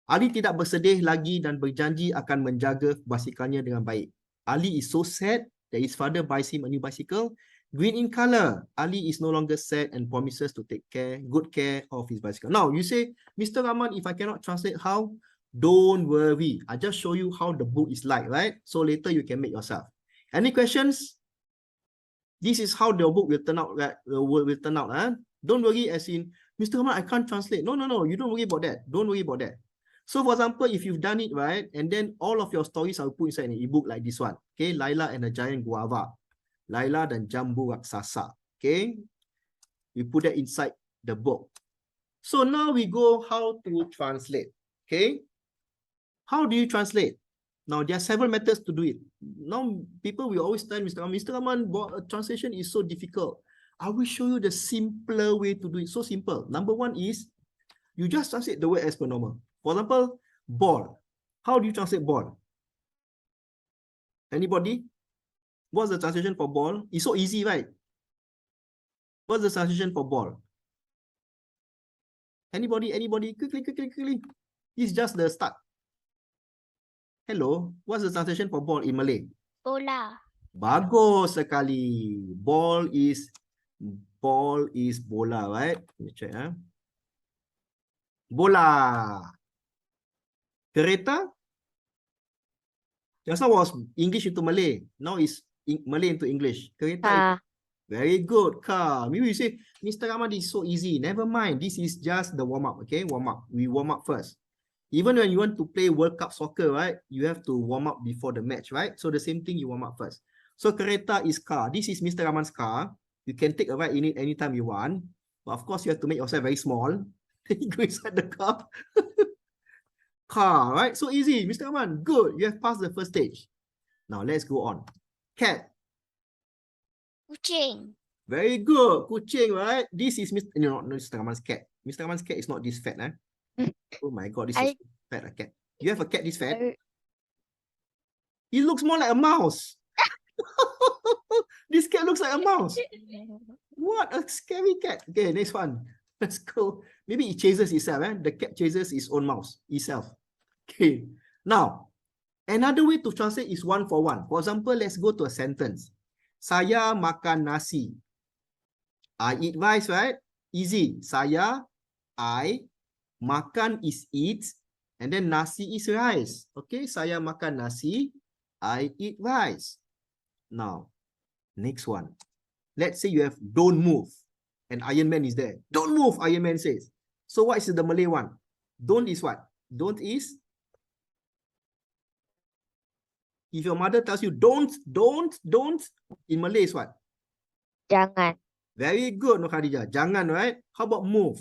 A: Ali tidak bersedih lagi dan berjanji akan menjaga basikalnya dengan baik. Ali is so sad that his father buys him a new bicycle. Green in color. Ali is no longer sad and promises to take good care of his bicycle. Now, you say, Mr. Rahman, if I cannot translate how, don't worry. I just show you how the book is like, right? So later you can make yourself. Any questions? This is how the book will turn out. Don't worry as in, Mr. Rahman, I can't translate. No. You don't worry about that. Don't worry about that. So for example, if you've done it right, and then all of your stories are put inside an ebook like this one. Okay, Laila and the Giant Guava. Laila dan Jambu Raksasa. Okay, we put that inside the book. So now we go how to translate. Okay, how do you translate? Now there are several methods to do it. Now people will always tell Mr. Rahman, translation is so difficult. I will show you the simpler way to do it. So simple. Number one is you just translate the word as per normal. For example, ball. How do you translate ball? Anybody? What's the translation for ball? It's so easy, right? What's the translation for ball? Anybody? Quickly. It's just the start. Hello, what's the translation for ball in Malay?
B: Bola.
A: Bagus sekali. Ball is bola, right? Let me check. Bola. Kereta. Just now was English into Malay. Now is Malay into English. Kereta. Very good. Car. Maybe you say, Mr. Rahman, this is so easy. Never mind. This is just the warm up. Okay, warm up. We warm up first. Even when you want to play World Cup soccer, right? You have to warm up before the match, right? So the same thing, you warm up first. So kereta is car. This is Mr. Rahman's car. You can take a ride in it anytime you want. But of course, you have to make yourself very small. Then you go inside the car. Car, right? So easy. Mr. Rahman, good. You have passed the first stage. Now, let's go on. Cat.
B: Kucing.
A: Very good. Kucing, right? This is Mr. Rahman's cat. Mr. Rahman's cat is not this fat, eh? Oh my God, this is fat, a cat. You have a cat this fat? He looks more like a mouse. This cat looks like a mouse. What a scary cat. Okay, next one. Let's go. Maybe it chases itself. The cat chases its own mouse, itself. Okay. Now, another way to translate is one for one. For example, let's go to a sentence. Saya makan nasi. I eat rice, right? Easy. Saya, I, makan is eat, and then nasi is rice. Okay, saya makan nasi, I eat rice. Now, next one. Let's say you have don't move, and Iron Man is there. Don't move, Iron Man says. So what is the Malay one? Don't is what? Don't is? If your mother tells you don't, in Malay is what?
B: Jangan.
A: Very good, Nur Khadijah. Jangan, right? How about move?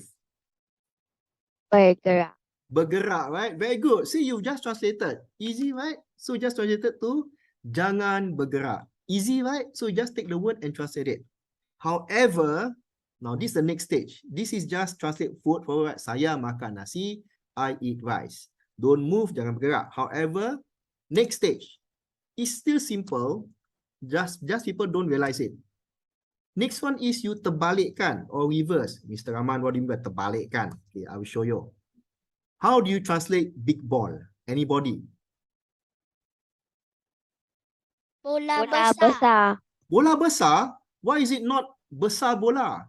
B: Bergerak.
A: Bergerak, right? Very good. See, you just translated. Easy, right? So just translated to jangan bergerak. Easy, right? So you just take the word and translate it. However, now this is the next stage. This is just translate word for word. Saya makan nasi, I eat rice. Don't move, jangan bergerak. However, next stage is still simple. Just people don't realize it. Next one is you terbalikkan or reverse. Mr. Rahman, what do you mean by terbalikkan? Okay, I will show you. How do you translate big ball? Anybody?
B: Bola besar.
A: Bola besar? Why is it not besar bola?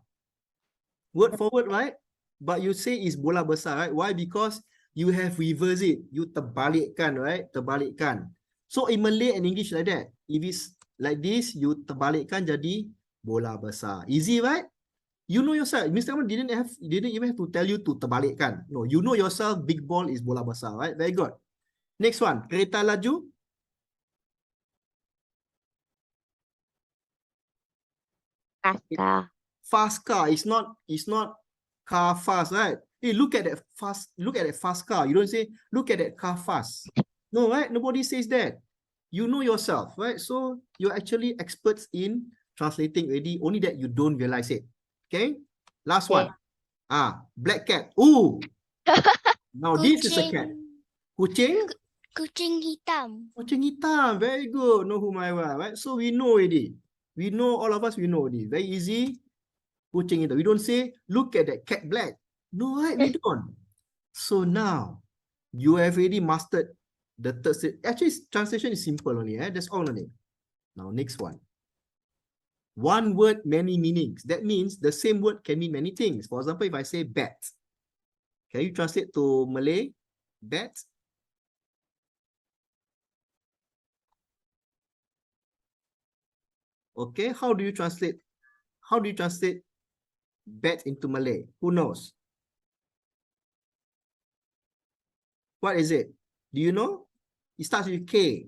A: Word for word, right? But you say it's bola besar, right? Why? Because you have reversed it. You terbalikkan, right? Terbalikkan. So in Malay and English like that. If it's like this, you terbalikkan jadi bola besar. Easy, right? You know yourself. Mr. Rahman didn't even have to tell you to terbalikkan. No, you know yourself. Big ball is bola besar, right? Very good. Next one, kereta laju.
B: Fast car.
A: Fast car. It's not car fast, right? Hey, look at that fast. Look at that fast car. You don't say look at that car fast. No, right? Nobody says that. You know yourself, right? So you're actually experts in translating already. Only that you don't realize it. Okay. Last one. Black cat. Ooh. Now this is a cat. Kucing.
B: Kucing hitam.
A: Kucing hitam. Very good. Know whom I am, right? So we know already. We know, all of us, we know already. Very easy. Kucing hitam. We don't say, look at that cat black. No, right? We don't. So now, you have already mastered the third stage. Actually, translation is simple only. That's all only. Now, next one. One word, many meanings. That means the same word can mean many things. For example, if I say bat, can you translate to Malay? Bat? Okay, how do you translate? How do you translate bat into Malay? Who knows? What is it? Do you know? It starts with K.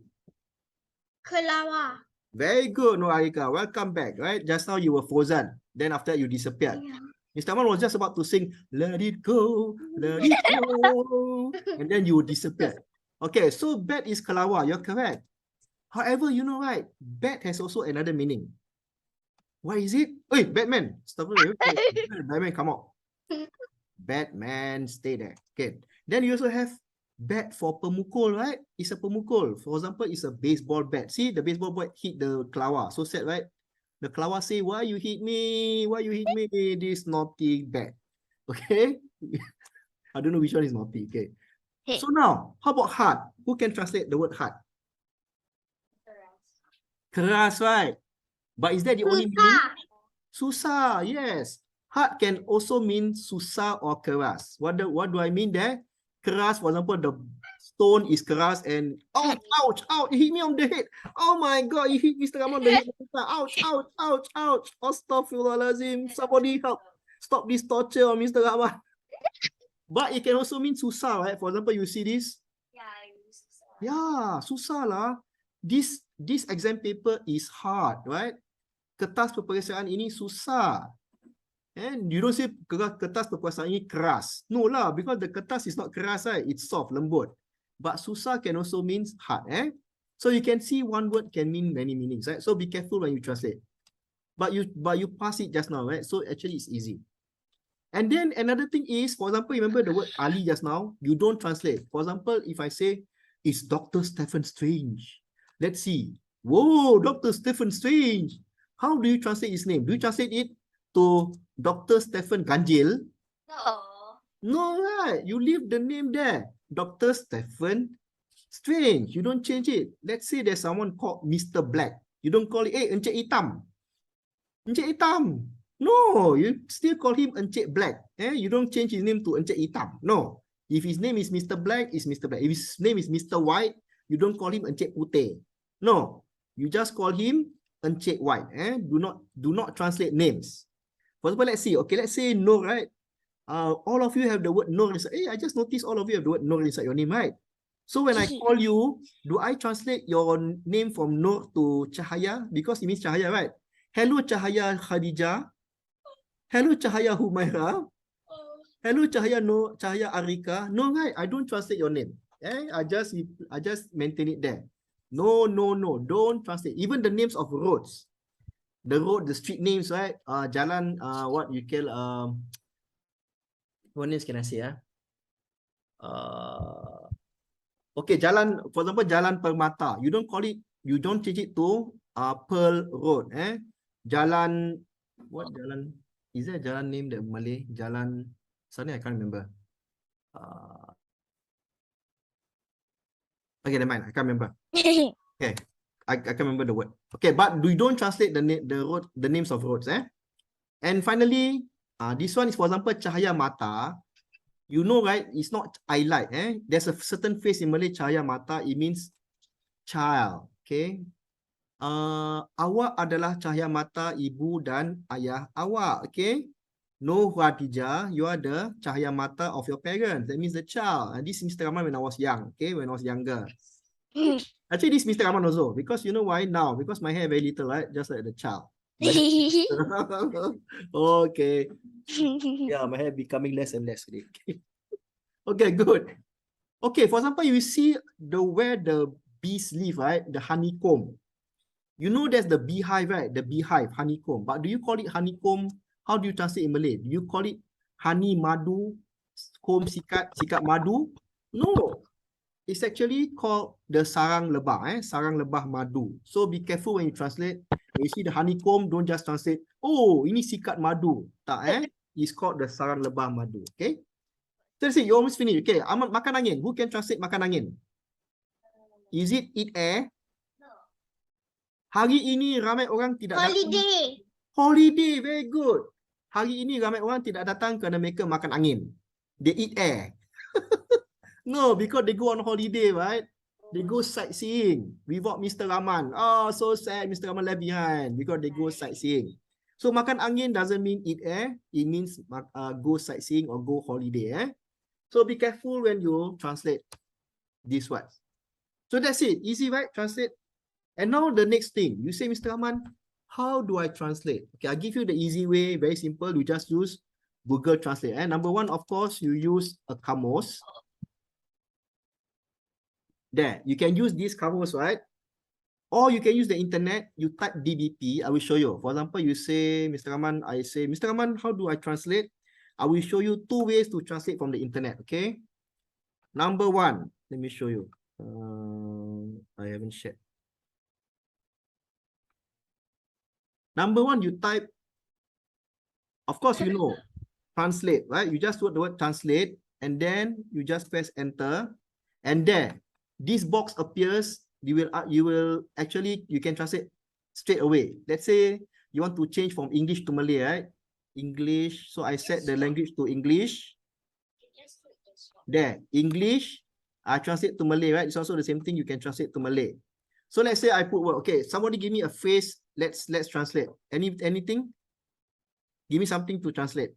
B: Kelawar.
A: Very good, Nur Arika. Welcome back, right? Just now you were frozen. Then after that you disappeared.
B: Yeah.
A: Mr. Aman was just about to sing, let it go, let it go. And then you disappeared. Okay, so bat is Kelawar. You're correct. However, you know, right? Bat has also another meaning. What is it? Hey, Batman. Stop it. Batman, come out. Batman, stay there. Okay. Then you also have bat for pemukul, right? It's a pemukul. For example, it's a baseball bat. See, the baseball bat hit the kelawar. So sad, right? The kelawar say, why you hit me? Why you hit me? This naughty bat. Okay? I don't know which one is naughty. Okay.
B: Hey.
A: So now, how about heart? Who can translate the word heart? Keras, right? But is that the only meaning? Susah, yes. Hard can also mean susah or keras. What do I mean there? Keras, for example, the stone is keras and ouch, ouch, ouch, it hit me on the head. Oh my God, you hit Mr. Rahman on the head. Ouch, ouch, ouch, ouch. Astaghfirullahalazim. Somebody help. Stop this torture on Mr. Rahman. But it can also mean susah, right? For example, you see this? Yeah, susah lah. This exam paper is hard, right? Kertas peperiksaan ini susah. And you don't say kertas peperiksaan ini keras. No lah, because the kertas is not keras, right? It's soft, lembut. But susah can also mean hard, eh? So you can see one word can mean many meanings, right? So be careful when you translate. But you pass it just now, right? So actually it's easy. And then another thing is, for example, remember the word Ali just now? You don't translate. For example, if I say, it's Dr. Stephen Strange. Let's see. Whoa, Dr. Stephen Strange. How do you translate his name? Do you translate it to Dr. Stephen Ganjil?
B: No.
A: No, right? You leave the name there. Dr. Stephen Strange. You don't change it. Let's say there's someone called Mr. Black. You don't call it, hey, Encik Hitam. Encik Hitam. No, you still call him Encik Black. You don't change his name to Encik Hitam. No. If his name is Mr. Black, it's Mr. Black. If his name is Mr. White, you don't call him Encik Putih. No. You just call him Encik White. Do not translate names. For example, let's see. Okay, let's say Nur, right? All of you have the word Nur inside. Hey, I just noticed all of you have the word Nur inside your name, right? So when I call you, do I translate your name from Nur to Cahaya? Because it means Cahaya, right? Hello, Cahaya Khadijah. Hello, Cahaya Humaira. Hello, Cahaya No, Cahaya Arika. No, right? I don't translate your name. I just maintain it there. No. Don't translate. Even the names of roads. The street names, right? Jalan, what you call, what names can I say? Okay, Jalan, for example, Jalan Permata. You don't change it to Pearl Road. Jalan, what Jalan? Is there a Jalan name that Malay? Jalan, suddenly I can't remember. Okay, never mind. I can't remember. Okay, I can't remember the word. Okay, but we don't translate the names of roads. And finally, this one is, for example, Cahaya Mata. You know, right? It's not eyelight. There's a certain phrase in Malay, Cahaya Mata. It means child. Okay. Awak adalah cahaya mata ibu dan ayah awak. Okay. No, Khadijah, you are the cahaya mata of your parents. That means the child. And this is Mr. Rahman when I was young. Okay, when I was younger. Actually, this is Mr. Rahman also. Because you know why now? Because my hair very little, right? Just like the child. Okay. Yeah, my hair becoming less and less. Okay, good. Okay, for example, you see where the bees live, right? The honeycomb. You know there's the beehive, right? The beehive, honeycomb. But do you call it honeycomb? How do you translate in Malay? Do you call it honey madu, comb sikat madu? No. It's actually called the sarang lebah, sarang lebah madu. So be careful when you translate. When you see the honeycomb, don't just translate, oh, ini sikat madu. Tak, It's called the sarang lebah madu. Okay? So let's say you almost finished. Okay, Ahmad, makan angin. Who can translate makan angin? Is it eat air? Hari ini ramai orang tidak datang. Holiday, very good. Hari ini ramai orang tidak datang kerana mereka makan angin. They eat air. No, because they go on holiday, right? They go sightseeing without Mr. Rahman. Oh, so sad, Mr. Rahman left behind because they go sightseeing. So makan angin doesn't mean eat air. It means go sightseeing or go holiday. So be careful when you translate These words. So that's it. Easy, right? Translate. And now the next thing, you say, Mr. Rahman, how do I translate? Okay, I'll give you the easy way, very simple. You just use Google Translate. And number one, of course, you use a Kamus. There, you can use this Kamus, right? Or you can use the internet, you type DBP, I will show you. For example, you say, Mr. Rahman, I say, Mr. Rahman, how do I translate? I will show you 2 ways to translate from the internet, okay? Number one, let me show you. I haven't shared. Number one, you type, of course, you know, translate, right? You just put the word translate, and then you just press enter, and there, this box appears. You can translate straight away. Let's say you want to change from English to Malay, right? English, so I set the language to English. There, English, I translate to Malay, right? It's also the same thing, you can translate to Malay. So let's say I put word, okay, somebody give me a phrase, let's translate. Anything? Give me something to translate.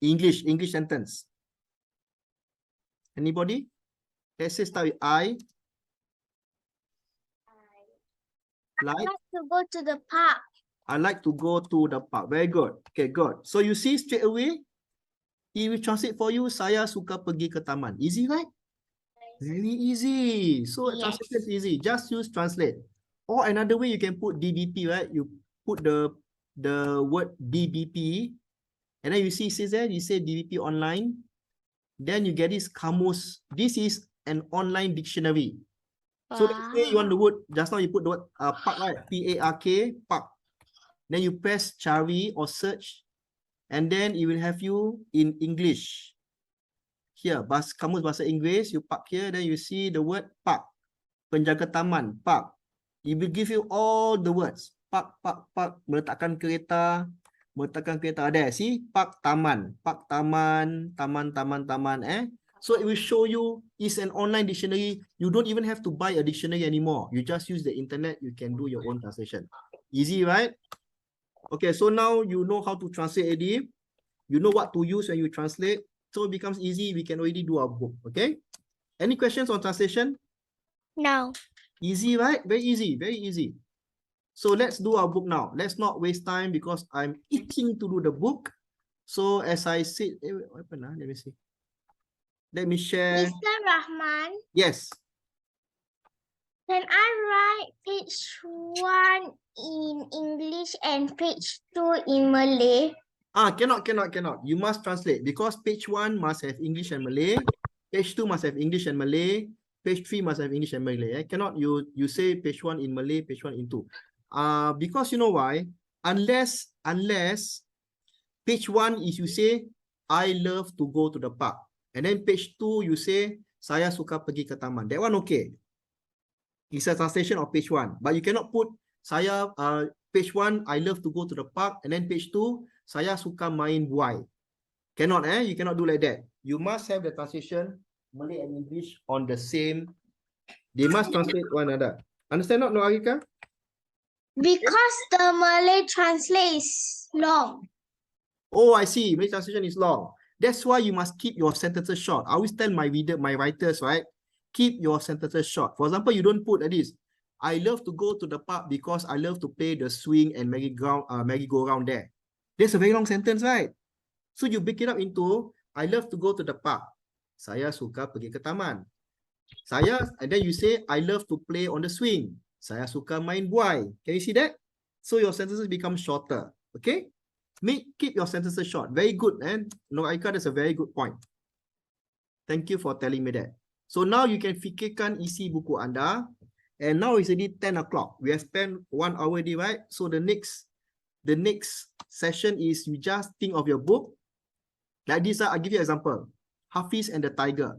A: English sentence. Anybody? Let's say start with I.
B: I like to go to the park.
A: I like to go to the park. Very good. Okay, good. So you see straight away, he will translate for you, saya suka pergi ke taman. Easy, right? Very easy. So
B: Yes.
A: translation is easy. Just use translate. Or another way you can put DBP, right? You put the word DBP, and then you see it says there, you say DBP online. Then you get this Kamus. This is an online dictionary. So let's say you want the word, just now you put the word park, right? P-A-R-K, park. Then you press cari or search, and then it will have you in English. Here, Kamus Bahasa Inggeris, you park here, then you see the word park. Penjaga taman, park. It will give you all the words. Park, park, park, meletakkan kereta, There, see? Park, taman, taman, taman, So it will show you, it's an online dictionary. You don't even have to buy a dictionary anymore. You just use the internet, you can do your own translation. Easy, right? Okay, so now you know how to translate already. You know what to use when you translate. So it becomes easy. We can already do our book, okay? Any questions on translation?
B: No.
A: Easy, right? Very easy, very easy. So let's do our book now. Let's not waste time because I'm itching to do the book. So as I said, what happened? Let me see. Let me share.
B: Mr. Rahman,
A: Yes.
B: can I write page 1 in English and page 2 in Malay?
A: Cannot. You must translate because page 1 must have English and Malay. Page 2 must have English and Malay. Page 3 must have English and Malay. Cannot you say page 1 in Malay, page 1 in 2. Because you know why? Unless page 1 is you say, I love to go to the park. And then page 2 you say, saya suka pergi ke taman. That one okay. It's a translation of page 1. But you cannot put, page 1, I love to go to the park. And then page 2, saya suka main buai. Cannot, you cannot do like that. You must have the translation, Malay and English on the same. They must translate one another. Understand not, Noarika?
B: Because the Malay translate is long.
A: Oh, I see. Malay translation is long. That's why you must keep your sentences short. I always tell my writers, right? Keep your sentences short. For example, you don't put like this. I love to go to the park because I love to play the swing and merry-go-round there. That's a very long sentence, right? So you break it up into, I love to go to the park. Saya suka pergi ke taman. And then you say, I love to play on the swing. Saya suka main buai. Can you see that? So your sentences become shorter. Okay? Keep your sentences short. Very good, man. No, Aika, that's a very good point. Thank you for telling me that. So now you can fikirkan isi buku anda. And now it's already 10 o'clock. We have spent 1 hour already, right? So the next session is you just think of your book. Like this, I'll give you an example. Hafiz and the Tiger.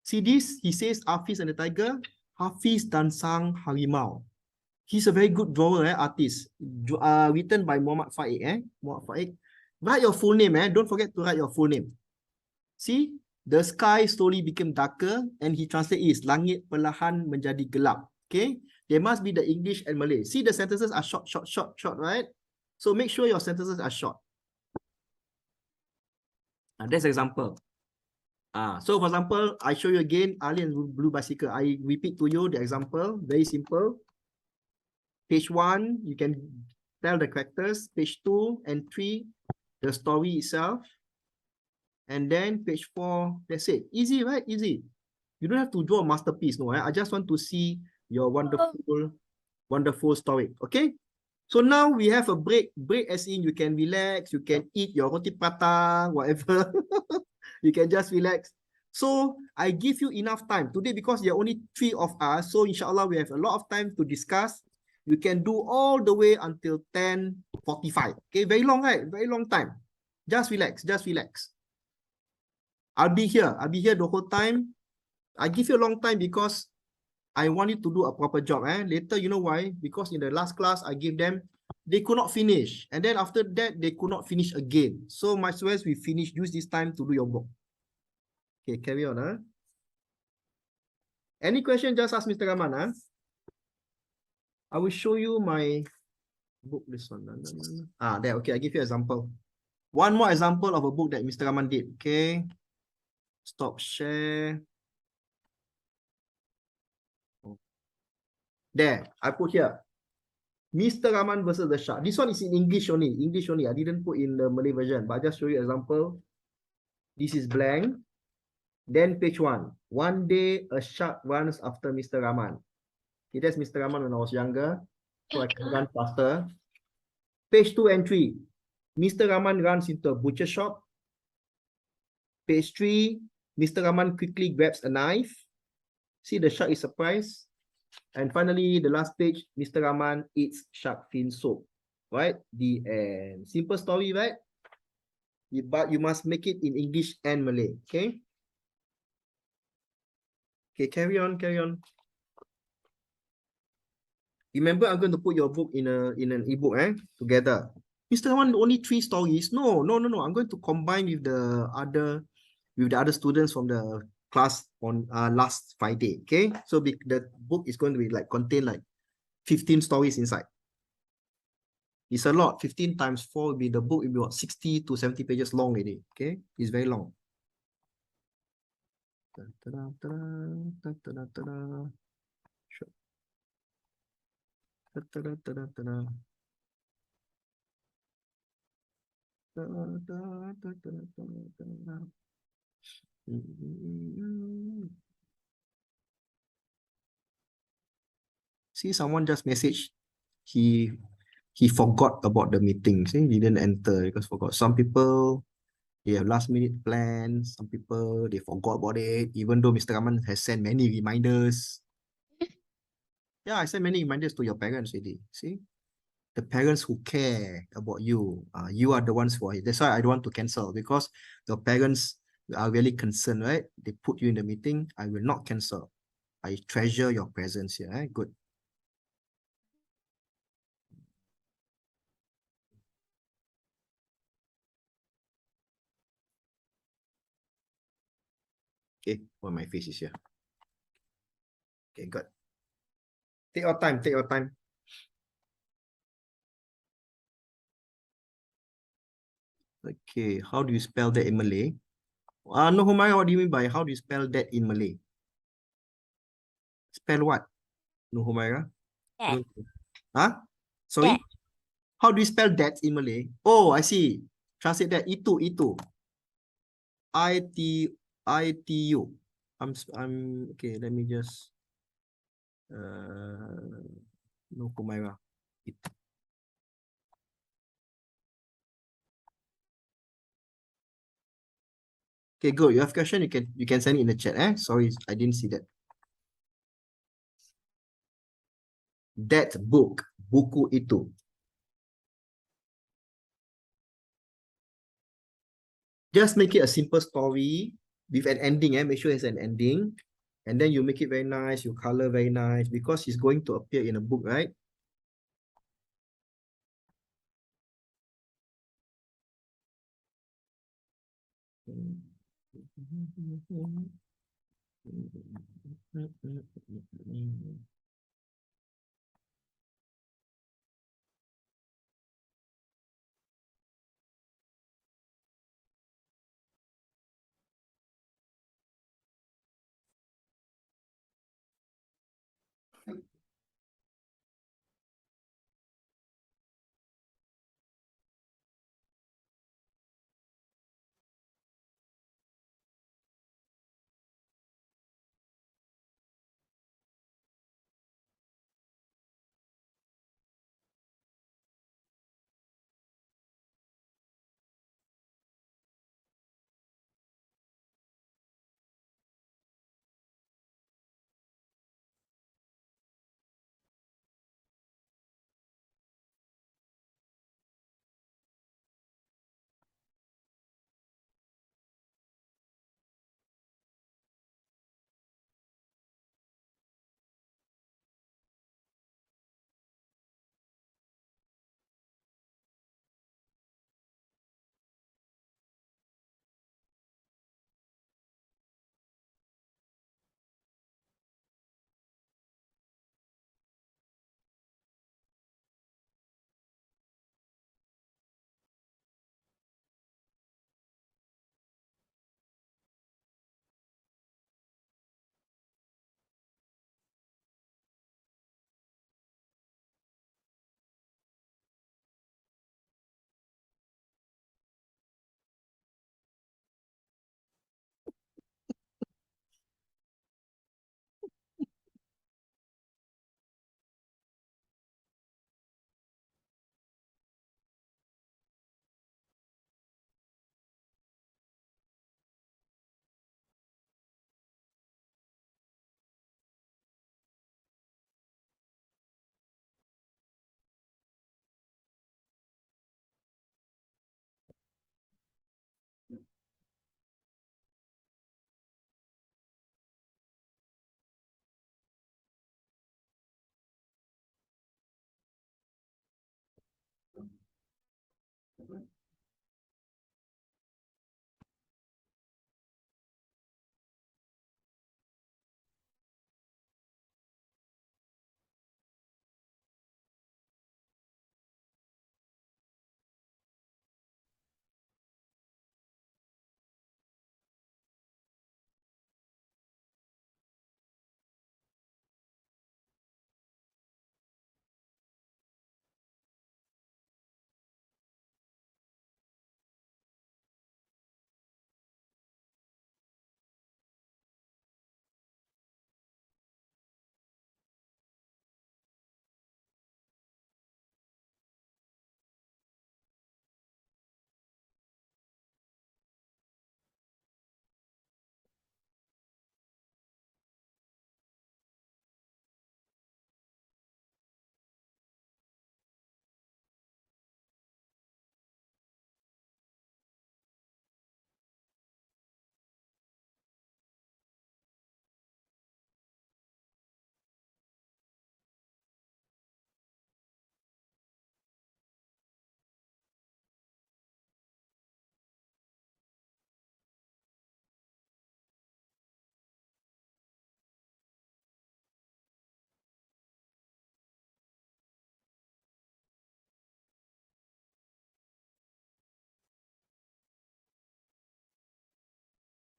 A: See this? He says Hafiz and the Tiger. Hafiz dan Sang Harimau. He's a very good drawer, artist. Written by Muhammad Faik. Muhammad Faik. Write your full name, Don't forget to write your full name. See? The sky slowly became darker and he translates langit perlahan menjadi gelap. Okay? There must be the English and Malay. See, the sentences are short, right? So make sure your sentences are short. That's example. So for example, I show you again, Ali and Blue Bicycle. I repeat to you the example, very simple. Page 1, you can tell the characters. Page 2 and 3, the story itself. And then page 4, that's it. Easy, right? Easy. You don't have to draw a masterpiece, no. I just want to see your wonderful story, okay? So now we have a break. Break as in you can relax, you can eat your roti prata, whatever. You can just relax. So I give you enough time today because there are only 3 of us. So inshallah, we have a lot of time to discuss. You can do all the way until 10:45. Okay, very long, right? Very long time. Just relax, just relax. I'll be here. I'll be here the whole time. I give you a long time because I want you to do a proper job. Later, you know why? Because in the last class, I gave them, they could not finish. And then after that, they could not finish again. So much as we finish, use this time to do your work. Okay, carry on. Any question, just ask Mr. Rahman. I will show you my book, this one. There, okay, I give you an example. One more example of a book that Mr. Rahman did, okay? Stop share. There, I put here. Mr. Rahman versus the shark. This one is in English only. English only. I didn't put in the Malay version, but I just show you example. This is blank. Then page 1. One day, a shark runs after Mr. Rahman. Okay, that's Mr. Rahman when I was younger. So I can run faster. Page 2 and 3. Mr. Rahman runs into a butcher shop. Page 3. Mr. Rahman quickly grabs a knife. See, the shark is surprised. And finally, the last page, Mr. Rahman eats shark fin soup. Right? The end. Simple story, right? But you must make it in English and Malay. Okay? Okay, carry on, carry on. Remember, I'm going to put your book in an ebook, together. Mr. Rahman, only 3 stories. No. I'm going to combine with the other students from the class on last Friday. Okay, so the book is going to be like contain like 15 stories inside. It's a lot. 15 times 4 will be the book will be about 60 to 70 pages long already. Okay, it's very long. Sure. See, someone just messaged. He forgot about the meeting. See, he didn't enter because forgot. Some people they have last minute plans. Some people they forgot about it. Even though Mr. Rahman has sent many reminders. Yeah, I sent many reminders to your parents already. See, the parents who care about you, you are the ones who are. That's why I don't want to cancel because the parents are really concerned, right? They put you in the meeting. I will not cancel. I treasure your presence here. Good. Okay, well, my face is here. Okay, good. Take your time, take your time. Okay, how do you spell that in Malay? No, Humayra, what do you mean by how do you spell that in Malay? Spell what? No, Humayra?
B: That.
A: Huh? Sorry?
B: That.
A: How do you spell that in Malay? Oh, I see. Translate that. Itu. I-T-U. I'm okay, let me just no, Humayra. Okay, good. You have question, you can send it in the chat. Sorry, I didn't see that. That book, buku itu. Just make it a simple story with an ending. Make sure it's an ending. And then you make it very nice, you color very nice because it's going to appear in a book, right?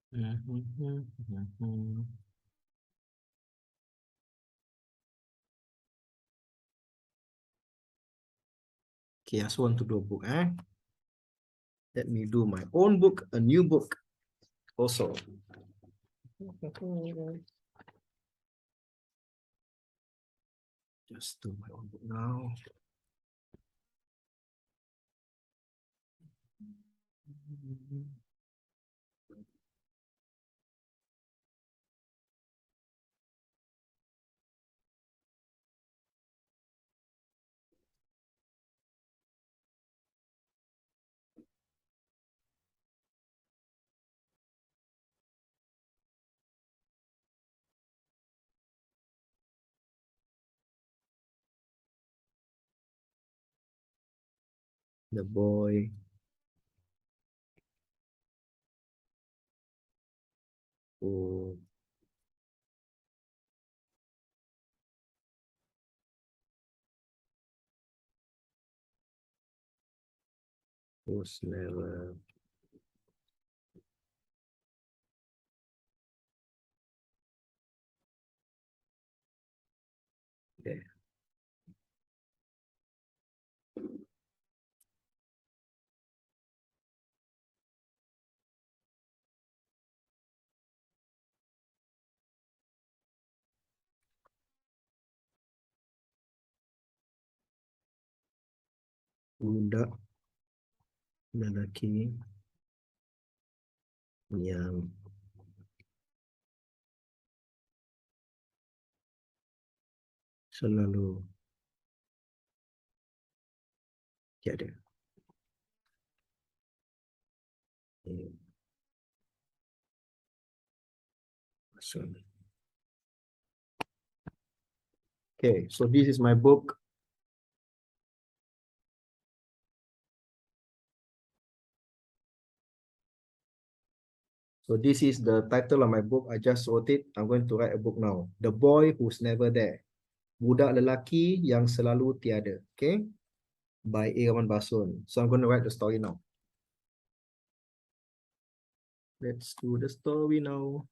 A: Okay, I also want to do a book. Let me do my own book, a new book also. Just do my own book now. The boy who was never there. Budak lelaki yang selalu tiada. Okay, so this is my book. So this is the title of my book. I just wrote it. I'm going to write a book now. The Boy Who's Never There. Budak lelaki yang selalu tiada. Okay. By Rahman. So I'm going to write the story now. Let's do the story now.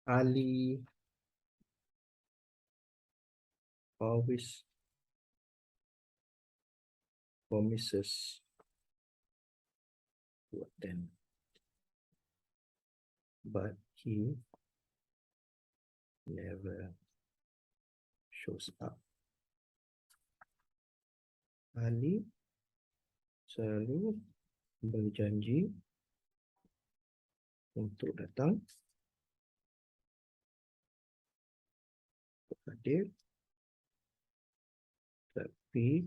A: Ali always promises to attend, but he never shows up. Ali selalu berjanji untuk datang, hadir, tapi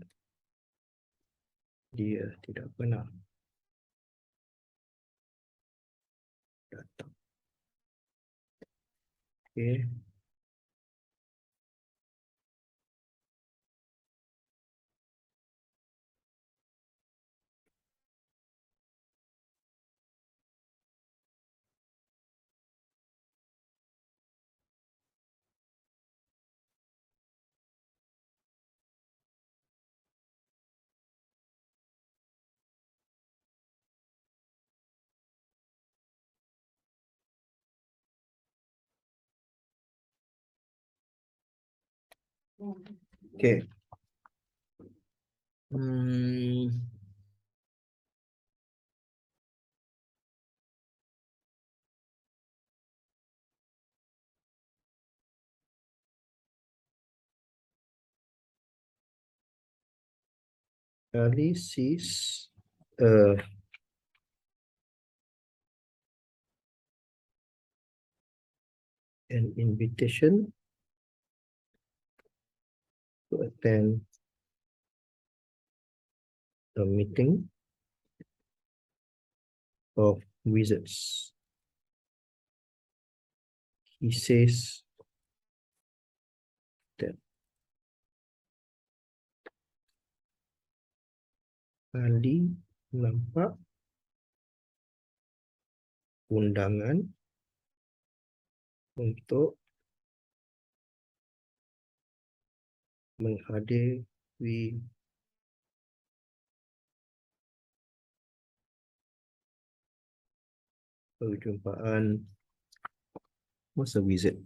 A: dia tidak pernah datang. Okay. Okay. Ali sees an invitation to attend a meeting of wizards. He says that Ali nampak undangan untuk menghadiri Perjumpaan. What's a wizard?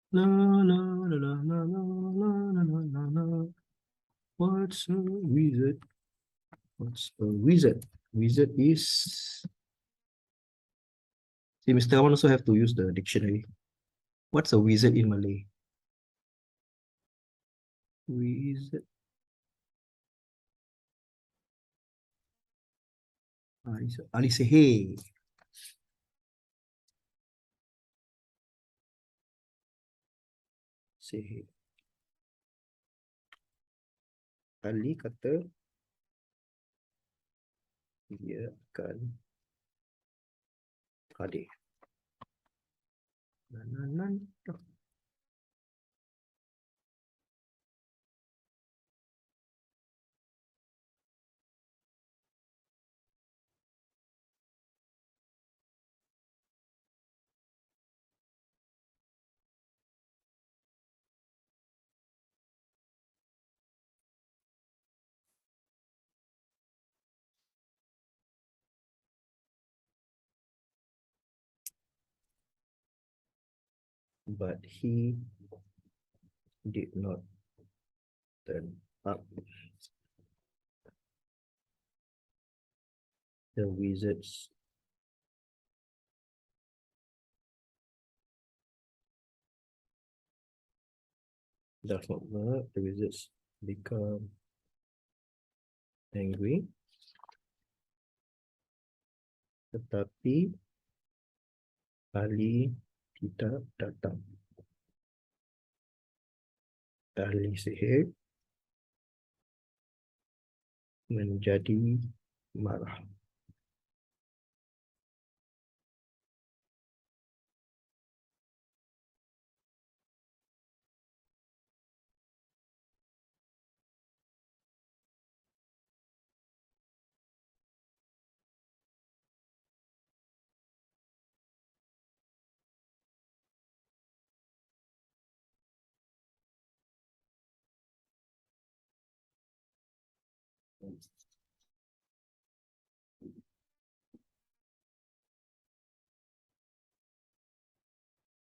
A: La la la la la la la la la la. What's a wizard? What's a wizard? Wizard is. See, Mr. Rahman also have to use the dictionary. What's a wizard in Malay? Wizard. Ali Sehe. Sehe. Ali kata dia akan hadir. But he did not turn up. The wizards does not work. The wizards become angry. Tetapi Ali tidak datang. Ahli sihir menjadi marah.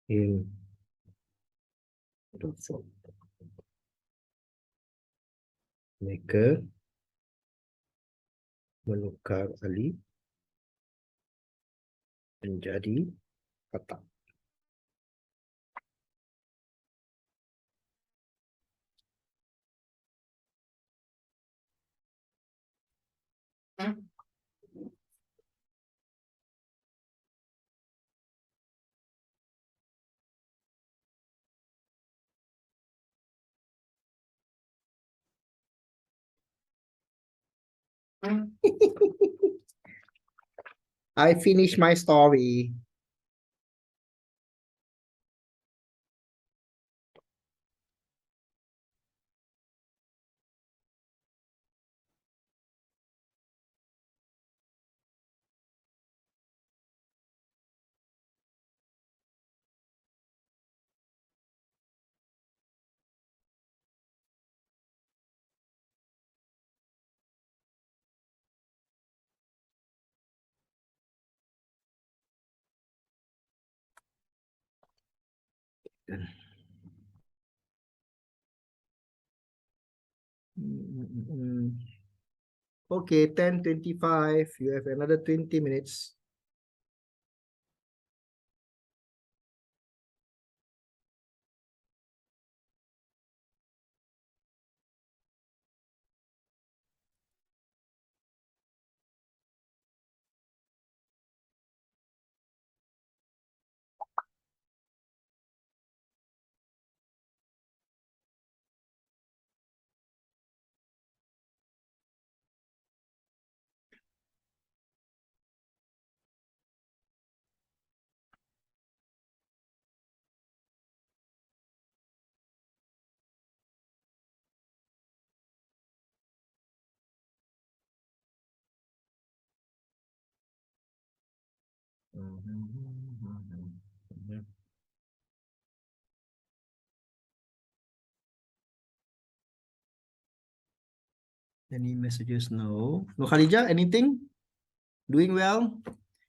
A: In the form. Mereka menukar Ali menjadi katak. I finished my story. Okay, 10:25. You have another 20 minutes. Any messages? No. No, Khalija, anything? Doing well?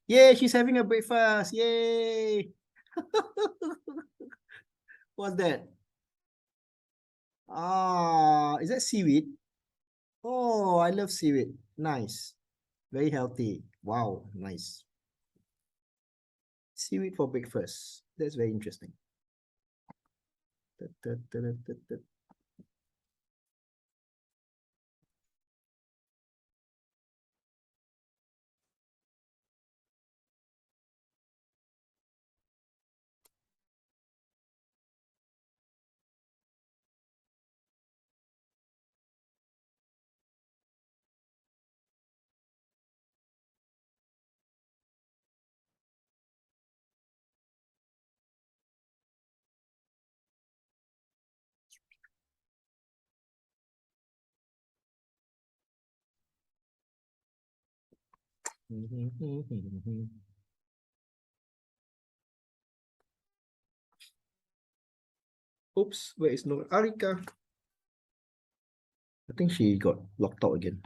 A: Yay, she's having a breakfast. Yay. What's that? Ah, is that seaweed? Oh, I love seaweed. Nice. Very healthy. Wow, nice. Seaweed for breakfast. That's very interesting. Oops, where is Nur Arika? I think she got locked out again.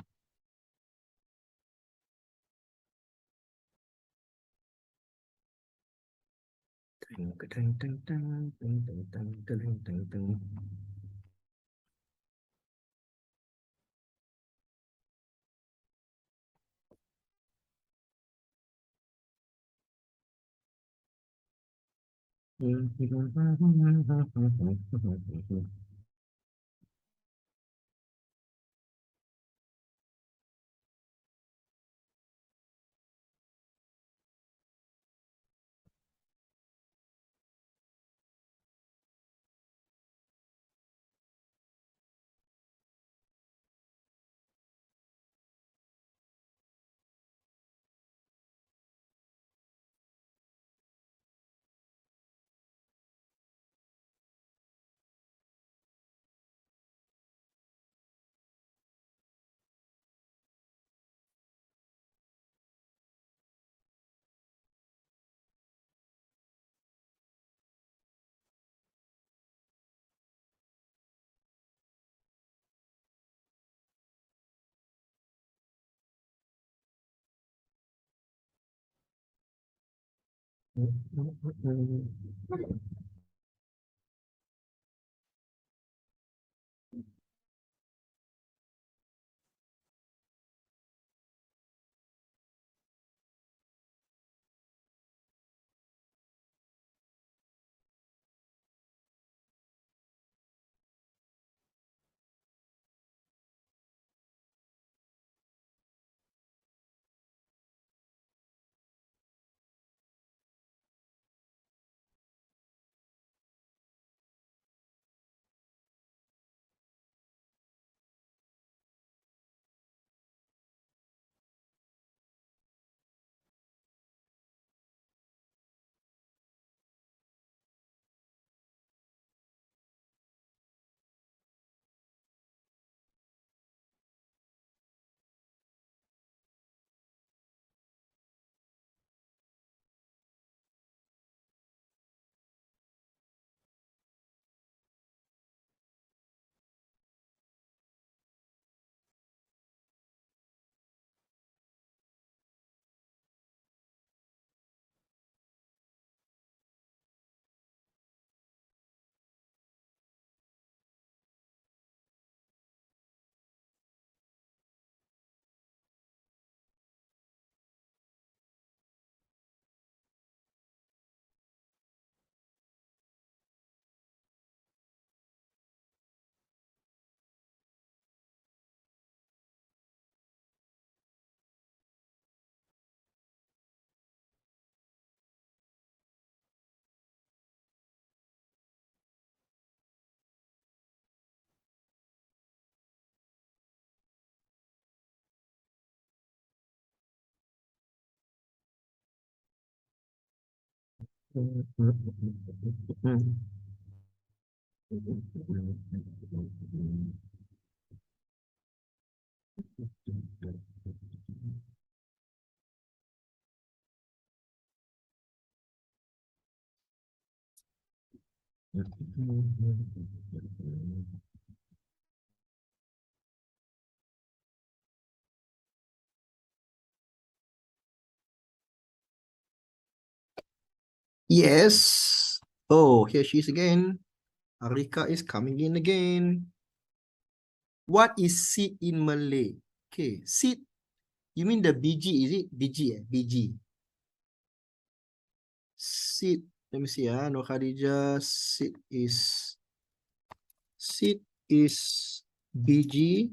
A: Yes. Oh, here she is again. Arika is coming in again. What is seed in Malay? Okay, seed. You mean the biji, is it? Biji, biji. Seed. Let me see. No Khadija. Seed is biji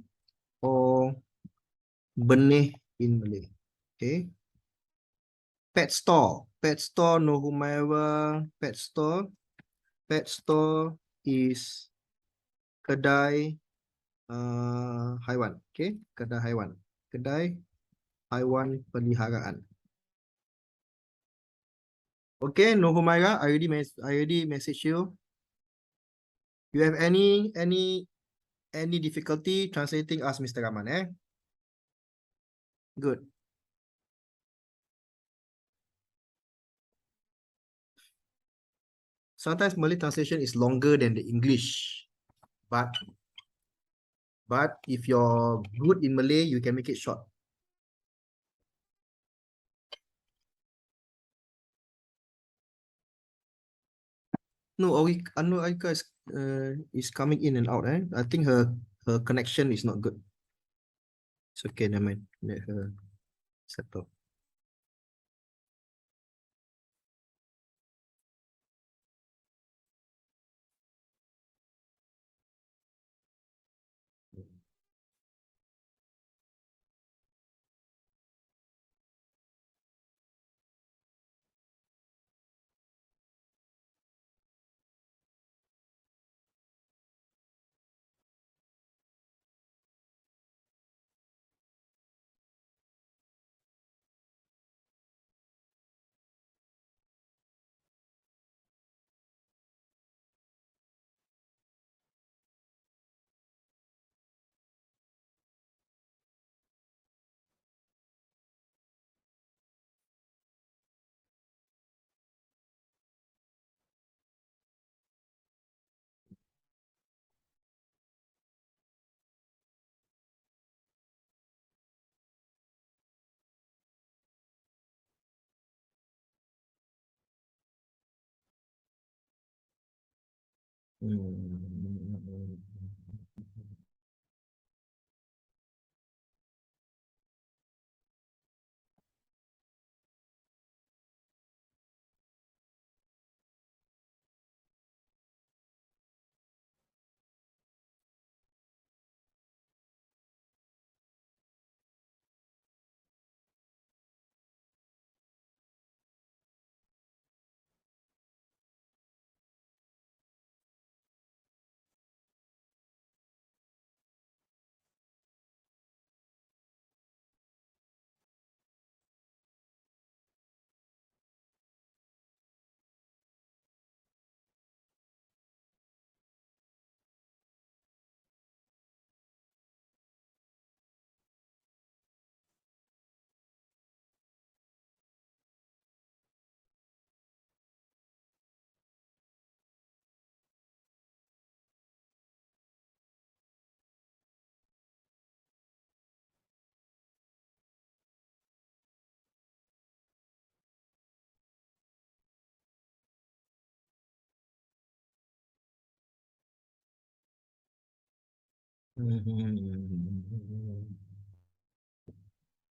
A: or benih in Malay. Okay. Pet store. Pet store, no whomever. Pet store. Pet store is kedai haiwan. Okay. Kedai haiwan. Kedai haiwan peliharaan. Okay, no Humaira, I already message you. You have any difficulty translating, ask Mr. Rahman, eh? Good. Sometimes Malay translation is longer than the English, but if you're good in Malay, you can make it short. No, Aika is coming in and out, eh? I think her connection is not good. It's okay, never mind. Let her settle.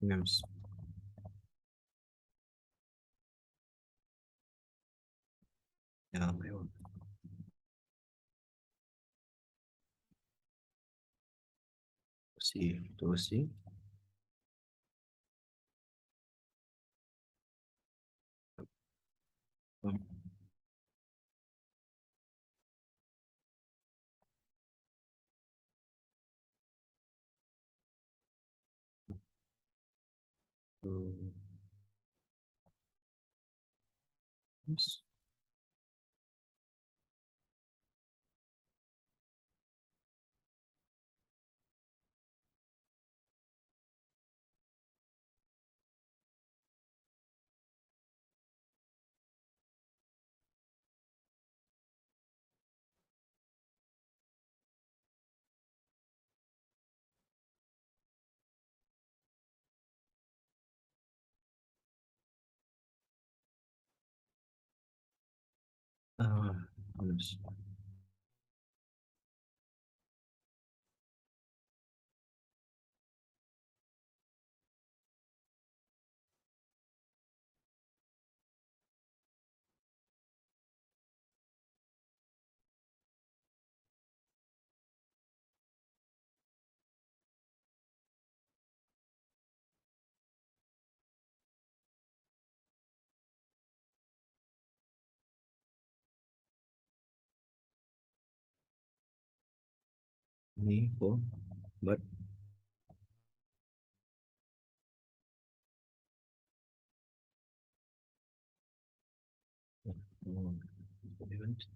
A: Yes. Yeah, see. Um, yes. Honest. Ni po, but event.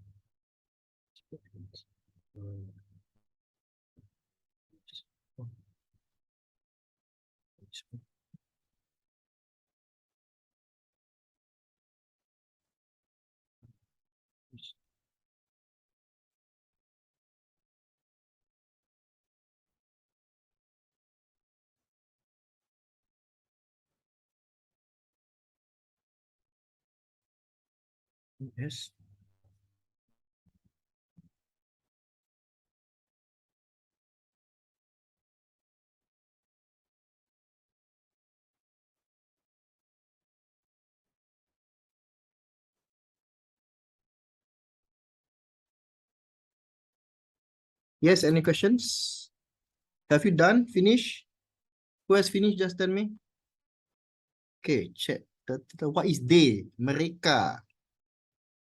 A: Yes. Yes, any questions? Have you done? Finish? Who has finished? Just tell me. Okay, check. What is they? Mereka.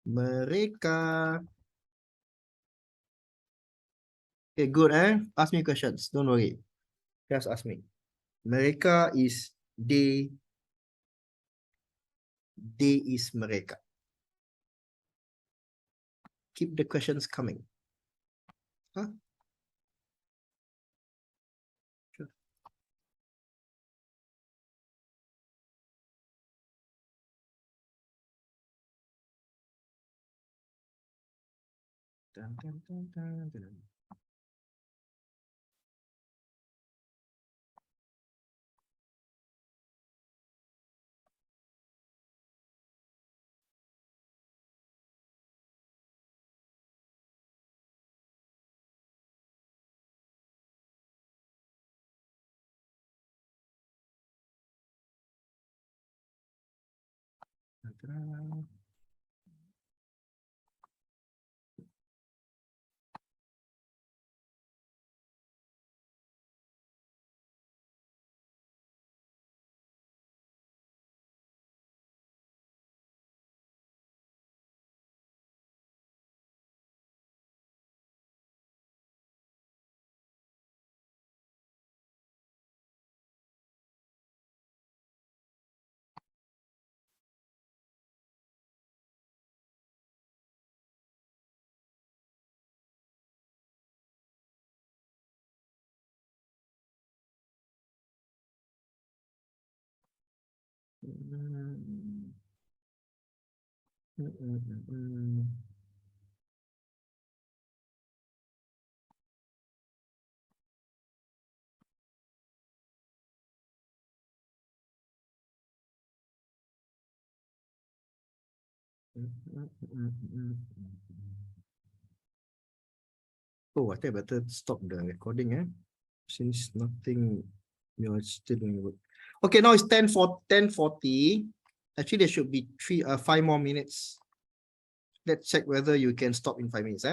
A: Mereka. Okay, good, eh? Ask me questions. Don't worry. Just ask me. Mereka is they. They is mereka. Keep the questions coming. Huh? Sure. Dun, dun, dun, dun, dun. Dun, dun. Oh, I think I better stop the recording, since nothing, you're still doing work. Okay, now it's 10:40. Actually, there should be 5 more minutes. Let's check whether you can stop in 5 minutes,